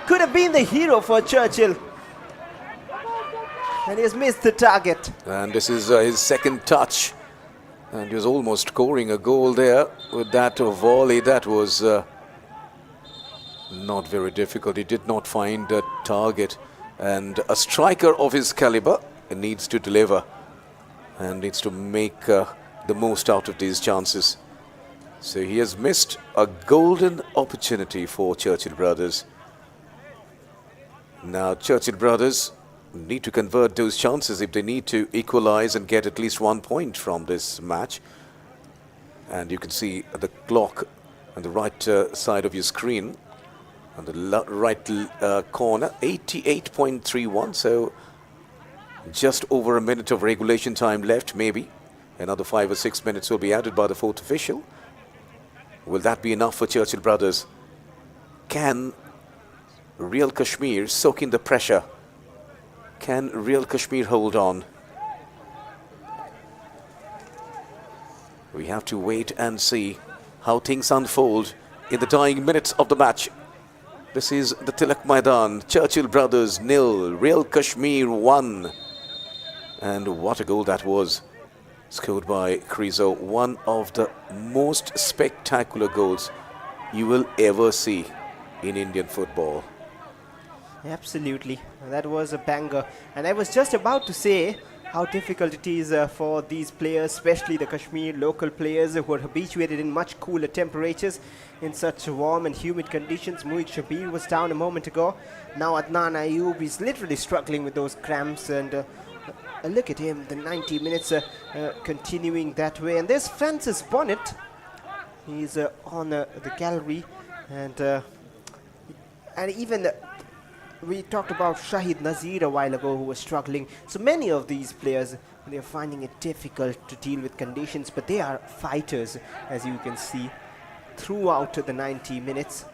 Could have been the hero for Churchill. And he has missed the target. And this is his second touch. And he was almost scoring a goal there with that volley. That was not very difficult. He did not find the target. And a striker of his caliber needs to deliver and needs to make the most out of these chances. So he has missed a golden opportunity for Churchill Brothers. Now Churchill Brothers need to convert those chances if they need to equalize and get at least 1 point from this match. And you can see the clock on the right side of your screen, on the right corner, 88.31. So just over a minute of regulation time left, maybe. Another 5 or 6 minutes will be added by the fourth official. Will that be enough for Churchill Brothers? Can Real Kashmir soak in the pressure? Can Real Kashmir hold on? We have to wait and see how things unfold in the dying minutes of the match. This is the Tilak Maidan. Churchill Brothers 0, Real Kashmir 1. And what a goal that was. Scored by Crizo. One of the most spectacular goals you will ever see in Indian football. Absolutely. That was a banger. And I was just about to say how difficult it is for these players, especially the Kashmir local players who are habituated in much cooler temperatures in such warm and humid conditions. Muhit Shabir was down a moment ago. Now Adnan Ayub is literally struggling with those cramps, and look at him, the 90 minutes continuing that way. And there's Francis Bonnet. He's on the gallery, and even we talked about Shahid Nazir a while ago, who was struggling. So many of these players, they're finding it difficult to deal with conditions, but they are fighters, as you can see, throughout the 90 minutes.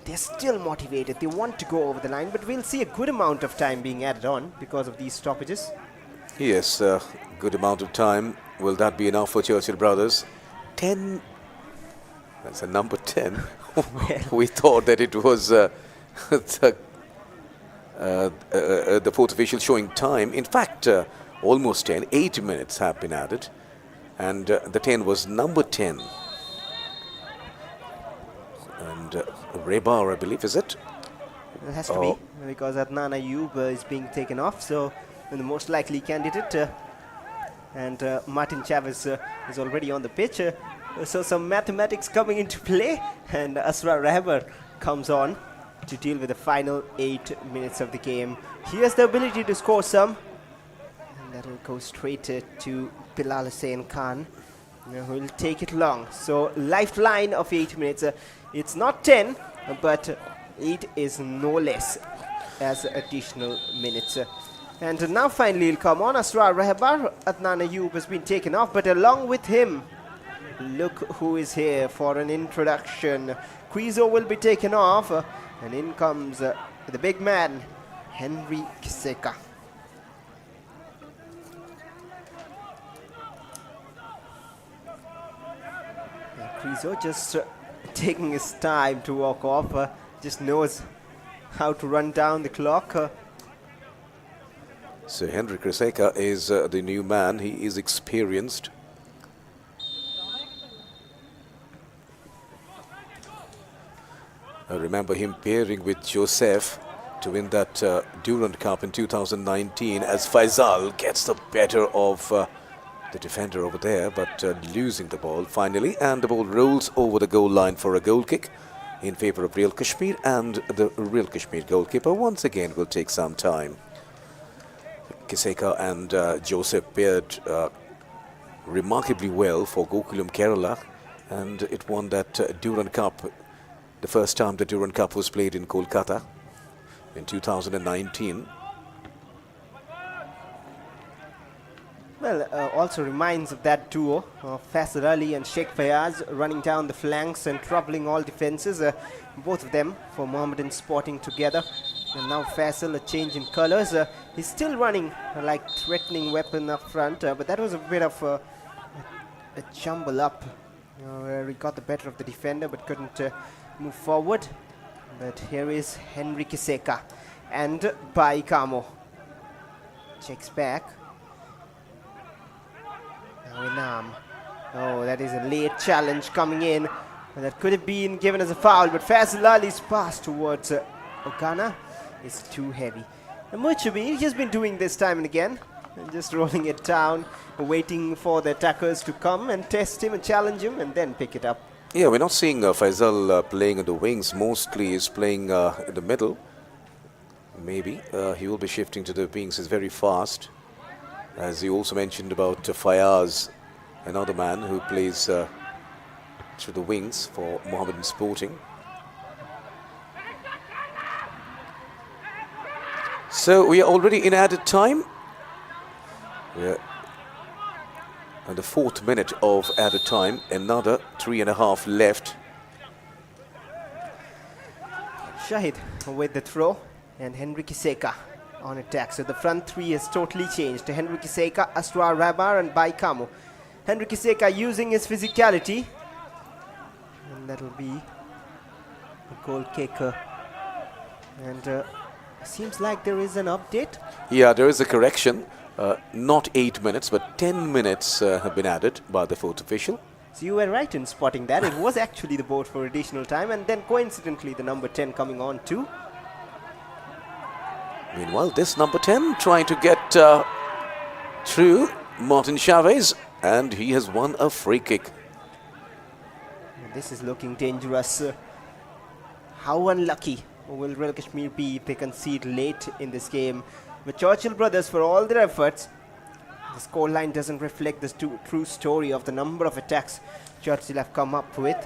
They're still motivated. They want to go over the line, but we'll see a good amount of time being added on because of these stoppages. Yes, good amount of time. Will that be enough for Churchill Brothers? 10. That's a number 10. We thought that it was the fourth official showing time. In fact, almost 10. 8 minutes have been added. And the 10 was number 10. And Rebar, I believe, is it? It has to be, because Adnan Ayub is being taken off. So the most likely candidate. And Martin Chavez is already on the pitch. So some mathematics coming into play. And Asra Rahbar comes on to deal with the final 8 minutes of the game. He has the ability to score some. And that will go straight to Bilal Hussain Khan, who will take it long. So lifeline of 8 minutes. It's not 10, but 8 is no less as additional minutes. And now finally he'll come on. Asrar Rahbar. Adnan Ayub has been taken off, but along with him, look who is here for an introduction. Crizo will be taken off, and in comes the big man, Henry Kiseka. Crizo just taking his time to walk off, just knows how to run down the clock. So Henry Kiseka is the new man. He is experienced. I remember him pairing with Joseph to win that Durand Cup in 2019 as Faisal gets the better of the defender over there, but losing the ball finally, and the ball rolls over the goal line for a goal kick in favor of Real Kashmir, and the Real Kashmir goalkeeper once again will take some time. Kiseka and Joseph paired remarkably well for Gokulam Kerala, and it won that Durand Cup. The first time the Durand Cup was played in Kolkata in 2019. Well, also reminds of that duo of Faisal Ali and Sheikh Fayaz running down the flanks and troubling all defenses. Both of them for Mohammedan Sporting together. And now Faisal, a change in colours. He's still running like threatening weapon up front, but that was a bit of a jumble up where he got the better of the defender but couldn't move forward. But here is Henry Kiseka and Baikamo. Checks back. Now oh, that is a late challenge coming in. That could have been given as a foul, but Faisal Ali's pass towards Ogana is too heavy. And Muchabi, he's been doing this time and again, and just rolling it down, waiting for the attackers to come and test him and challenge him and then pick it up. Yeah, we're not seeing Faisal playing in the wings. Mostly he's playing in the middle. Maybe he will be shifting to the wings. He's very fast. As you also mentioned about Fayaz, another man who plays through the wings for Mohammedan Sporting. So we are already in added time. We're at the 4th minute of added time. Another 3.5 left. Shahid with the throw and Henry Kiseka on attack. So the front three has totally changed. Henry Kiseka, Asrar Rabar and Baikamo. Henry Kiseka using his physicality. And that'll be a goal kicker. And seems like there is an update. Yeah, there is a correction. Not 8 minutes, but 10 minutes have been added by the fourth official. So you were right in spotting that. It was actually the vote for additional time, and then coincidentally the number 10 coming on too. Meanwhile, this number 10 trying to get through Martin Chavez, and he has won a free kick. This is looking dangerous. How unlucky will Royal Kashmir be if they concede late in this game? But Churchill brothers, for all their efforts, the scoreline doesn't reflect the true story of the number of attacks Churchill have come up with.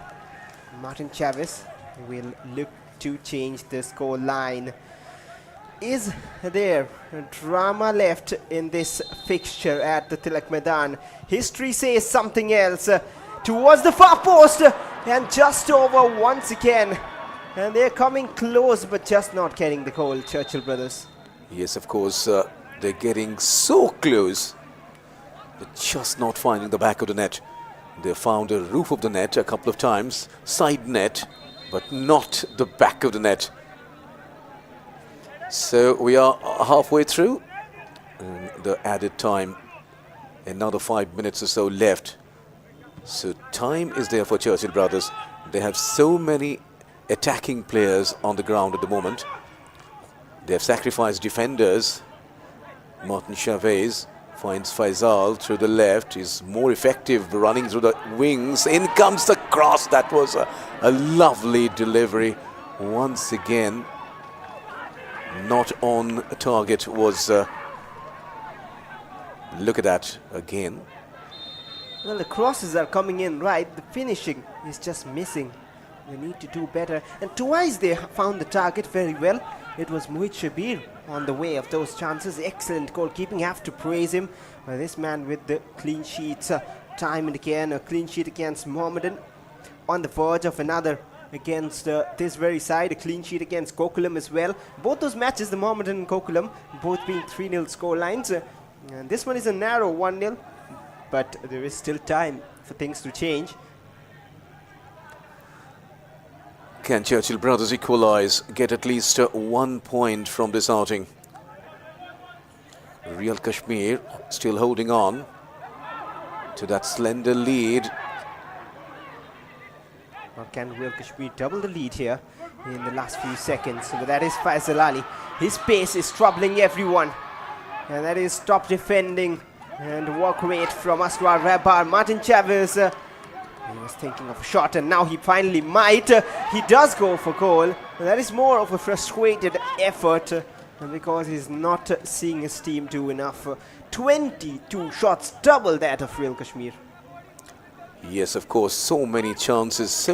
Martin Chavez will look to change the scoreline. Is there drama left in this fixture at the Tilak Maidan? History says something else. Towards the far post and just over once again. And they're coming close but just not getting the goal, Churchill brothers. Yes, of course, they're getting so close, but just not finding the back of the net. They found the roof of the net a couple of times, side net, but not the back of the net. So we are halfway through the added time. Another 5 minutes or so left. So time is there for Churchill brothers. They have so many attacking players on the ground at the moment. They have sacrificed defenders. Martin Chavez finds Faisal through the left. He's more effective running through the wings. In comes the cross. That was a lovely delivery. Once again, not on target was... look at that again. Well, the crosses are coming in right. The finishing is just missing. They need to do better. And twice they found the target very well. It was Muhit Shabir on the way of those chances. Excellent goalkeeping. Have to praise him. This man with the clean sheets time and again. A clean sheet against Mohammedan. On the verge of another against this very side. A clean sheet against Kokulam as well. Both those matches, the Mohammedan and Kokulam, both being 3-0 score lines. And this one is a narrow 1-0. But there is still time for things to change. Can Churchill brothers equalize, get at least 1 point from this outing? Real Kashmir still holding on to that slender lead. Or can Real Kashmir double the lead here in the last few seconds? But that is Faisal Ali. His pace is troubling everyone. And that is top defending and work rate from Asrar Rabar. Martin Chavez. He was thinking of a shot and now he finally might. He does go for goal. And that is more of a frustrated effort because he's not seeing his team do enough. 22 shots, double that of Real Kashmir. Yes, of course, so many chances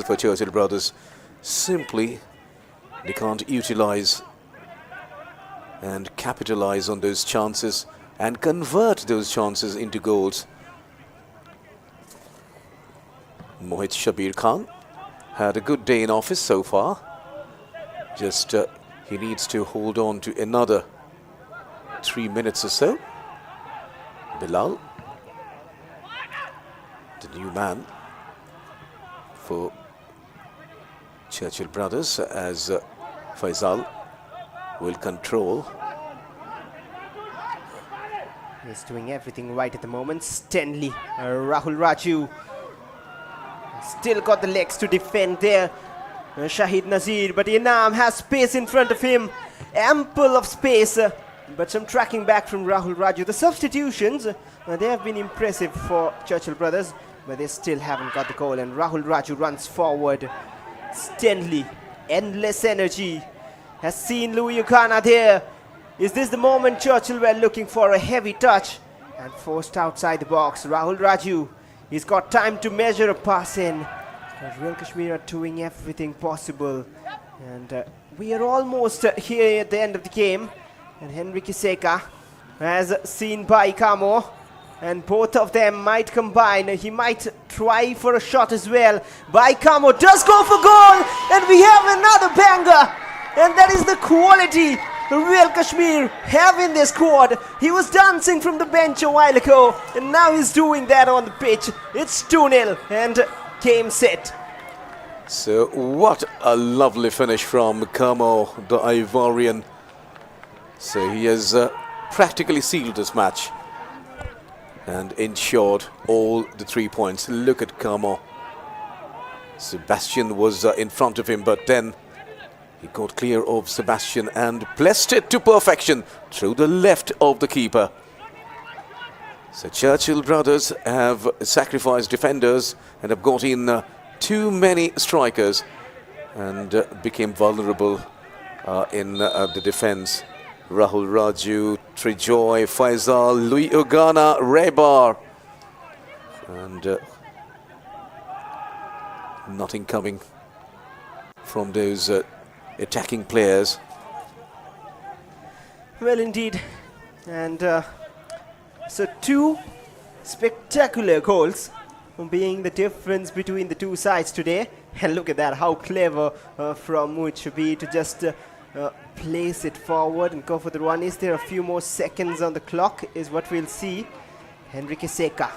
for Churchill brothers. Simply, they can't utilize and capitalize on those chances. and convert those chances into goals. Mohit Shabir Khan had a good day in office so far. Just he needs to hold on to another 3 minutes or so. Bilal, the new man for Churchill Brothers, as Faisal will control. He's doing everything right at the moment. Stanley, Rahul Raju. Still got the legs to defend there. Shahid Nazir, but Inam has space in front of him. Ample of space. But some tracking back from Rahul Raju. The substitutions, they have been impressive for Churchill Brothers, but they still haven't got the goal. And Rahul Raju runs forward. Stanley, endless energy. Has seen Louis Ukana there. Is this the moment Churchill were looking for a heavy touch? And forced outside the box. Rahul Raju, he's got time to measure a pass in. But Real Kashmir are doing everything possible. And we are almost here at the end of the game. And Henry Kiseka has seen Bhai Kamo, and both of them might combine. He might try for a shot as well. Bhai Kamo does go for goal, and we have another banger. And that is the quality Real Kashmir have in their squad. He was dancing from the bench a while ago, and now he's doing that on the pitch. It's 2-0 and game set. So what a lovely finish from Kamo, the Ivorian. So he has practically sealed this match and ensured all the 3 points. Look at Kamo. Sebastian was in front of him, but then he got clear of Sebastian and blessed it to perfection through the left of the keeper. So Churchill Brothers have sacrificed defenders and have got in too many strikers and became vulnerable in the defense. Rahul Raju, Trijoy, Faisal, Louis Ugana, Rebar. And nothing coming from those attacking players. Well, indeed. And so 2 spectacular goals being the difference between the two sides today. And look at that, how clever from Muchabi to just place it forward and go for the run. Is there a few more seconds on the clock is what we'll see. Henry Kiseka.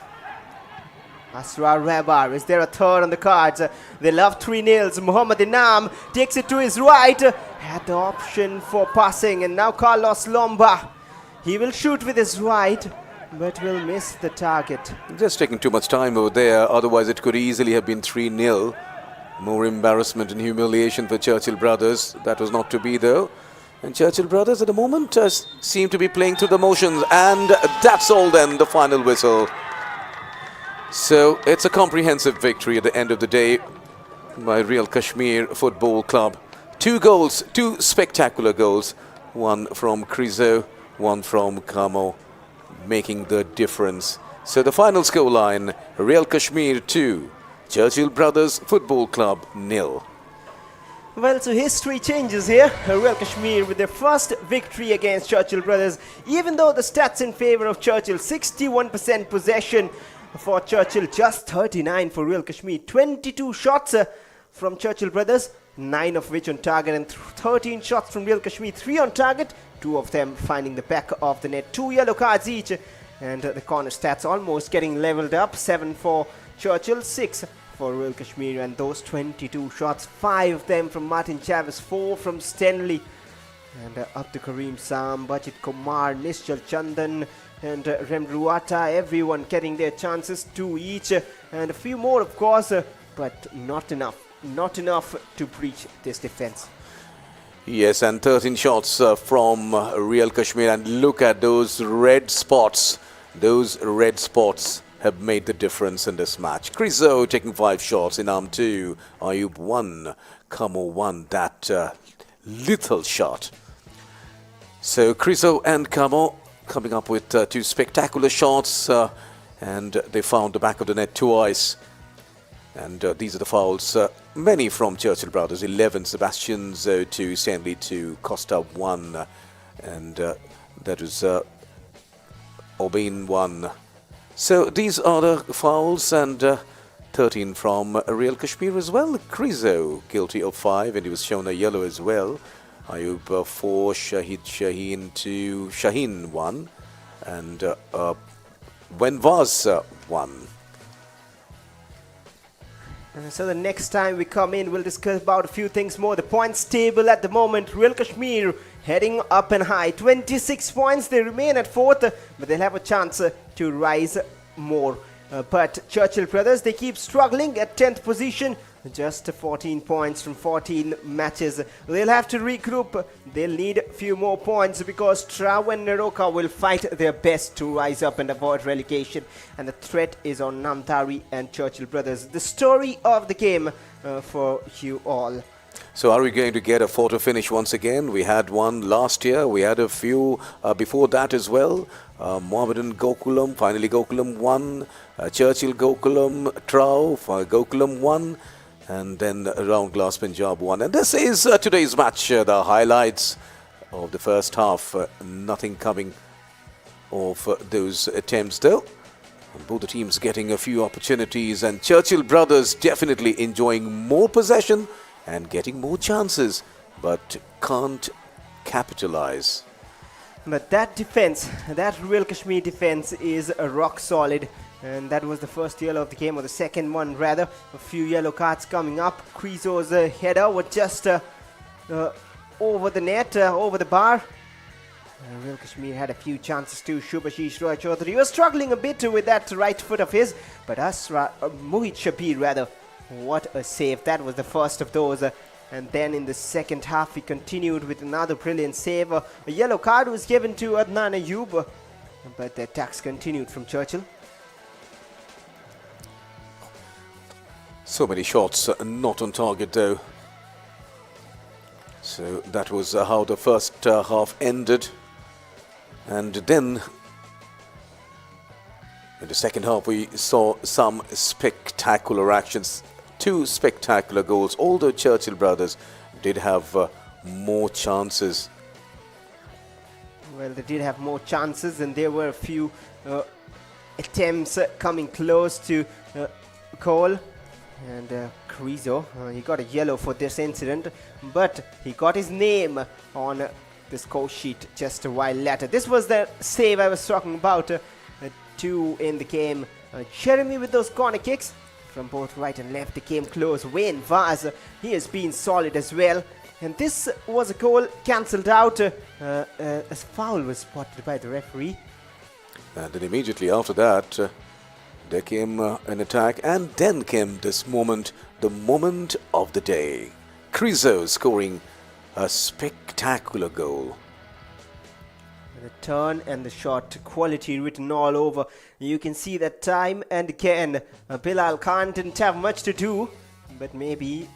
Asrar Rabar, is there a third on the cards? They love 3-0. Muhammad Inam takes it to his right. Had the option for passing, and now Carlos Lomba. He will shoot with his right, but will miss the target. Just taking too much time over there, otherwise it could easily have been 3-0. More embarrassment and humiliation for Churchill Brothers. That was not to be though. And Churchill Brothers at the moment seem to be playing through the motions, and that's all then, the final whistle. So it's a comprehensive victory at the end of the day by Real Kashmir Football Club. 2 goals, 2 spectacular goals. One from Krizo, one from Kamo, making the difference. So the final scoreline, Real Kashmir 2, Churchill Brothers Football Club 0. Well, so history changes here. Real Kashmir with their first victory against Churchill Brothers. Even though the stats in favor of Churchill, 61% possession for Churchill, just 39 for Real Kashmir. 22 shots from Churchill Brothers, 9 of which on target, and 13 shots from Real Kashmir, 3 on target, 2 of them finding the back of the net. 2 yellow cards each, and the corner stats almost getting leveled up. 7 for Churchill, 6 for Real Kashmir, and those 22 shots, 5 of them from Martin Chavis, 4 from Stanley, and up to Kareem Sam, Bajit Kumar, Nishchal Chandan, and Rem Ruata, everyone getting their chances, 2 each, and a few more of course, but not enough to breach this defense. Yes, and 13 shots from Real Kashmir, and look at those red spots. Those red spots have made the difference in this match. Krizo taking 5 shots, Inam 2, Ayub 1, Kamo 1, that lethal shot. So Krizo and Kamo coming up with 2 spectacular shots, and they found the back of the net twice. And these are the fouls, many from Churchill Brothers, 11 Sebastian's 2, Stanley 2, Costa 1, and that was Obin 1. So these are the fouls, and 13 from Real Kashmir as well. Krizo guilty of 5 and he was shown a yellow as well. Ayub 4, Shahid Shaheen 2, Shaheen 1 and Wenvaz 1. So the next time we come in, we'll discuss about a few things more. The points table at the moment, Real Kashmir heading up and high. 26 points, they remain at 4th, but they'll have a chance to rise more. But Churchill brothers, they keep struggling at 10th position. Just 14 points from 14 matches. They'll have to regroup. They'll need a few more points because Trau and Naroka will fight their best to rise up and avoid relegation. And the threat is on Namtari and Churchill brothers. The story of the game for you all. So are we going to get a photo finish once again? We had one last year. We had a few before that as well. Mohammedan Gokulam, finally Gokulam won. Churchill Gokulam, Trau, Gokulam won. And then Round Glass Punjab won. And this is today's match, the highlights of the first half. Nothing coming of those attempts though. And both the teams getting a few opportunities, and Churchill brothers definitely enjoying more possession and getting more chances, but can't capitalize. But that defense, that Real Kashmir defense is rock solid. And that was the first yellow of the game, or the second one rather. A few yellow cards coming up. Krizo's header was just over the net, over the bar. Real Kashmir had a few chances too. Shubhashish Roy Chaudhary was struggling a bit with that right foot of his. But Mohit Shabir rather, what a save. That was the first of those. And then in the second half, he continued with another brilliant save. A yellow card was given to Adnan Ayub. But the attacks continued from Churchill. So many shots not on target though. So that was how the first half ended. And then in the second half we saw some spectacular actions. 2 spectacular goals, although Churchill brothers did have more chances. Well, they did have more chances, and there were a few attempts coming close to goal. And Krizo, he got a yellow for this incident, but he got his name on the score sheet just a while later. This was the save I was talking about. 2 in the game. Jeremy with those corner kicks from both right and left. They came close. Wayne Vaz, he has been solid as well. And this was a goal cancelled out as foul was spotted by the referee. And then immediately after that, there came an attack, and then came this moment, the moment of the day. Krizo scoring a spectacular goal. The turn and the shot, quality written all over. You can see that time and again. Bilal Khan didn't have much to do, but maybe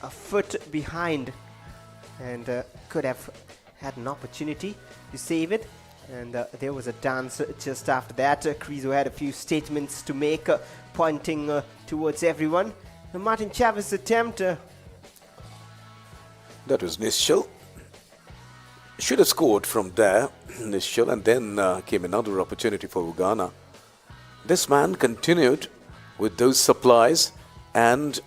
a foot behind, and could have had an opportunity to save it. And there was a dance just after that. Krizo had a few statements to make, pointing towards everyone. Martin Chavez's attempt. That was Nishal. Should have scored from there, Nishal, and then came another opportunity for Ugana. This man continued with those supplies, and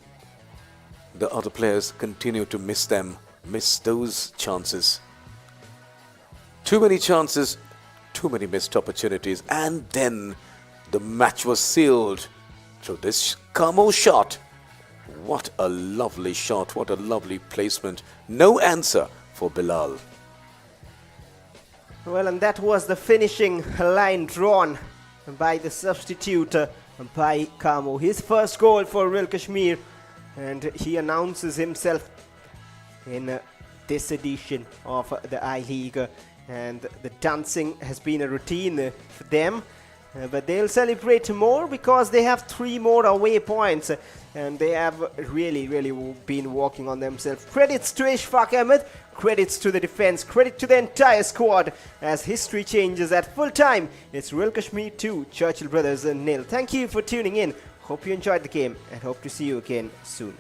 the other players continued to miss those chances. Too many chances, too many missed opportunities, and then the match was sealed through this Kamo shot. What a lovely shot, what a lovely placement. No answer for Bilal. Well, and that was the finishing line drawn by the substitute by Kamo. His first goal for Real Kashmir, and he announces himself in this edition of the I-League. And the dancing has been a routine for them, but they'll celebrate more because they have 3 more away points, and they have really been working on themselves. Credits to Ishfaq Ahmed, credits to the defense, credit to the entire squad as history changes at full time. It's Real Kashmir 2, Churchill Brothers 0. Thank you for tuning in. Hope you enjoyed the game and hope to see you again soon.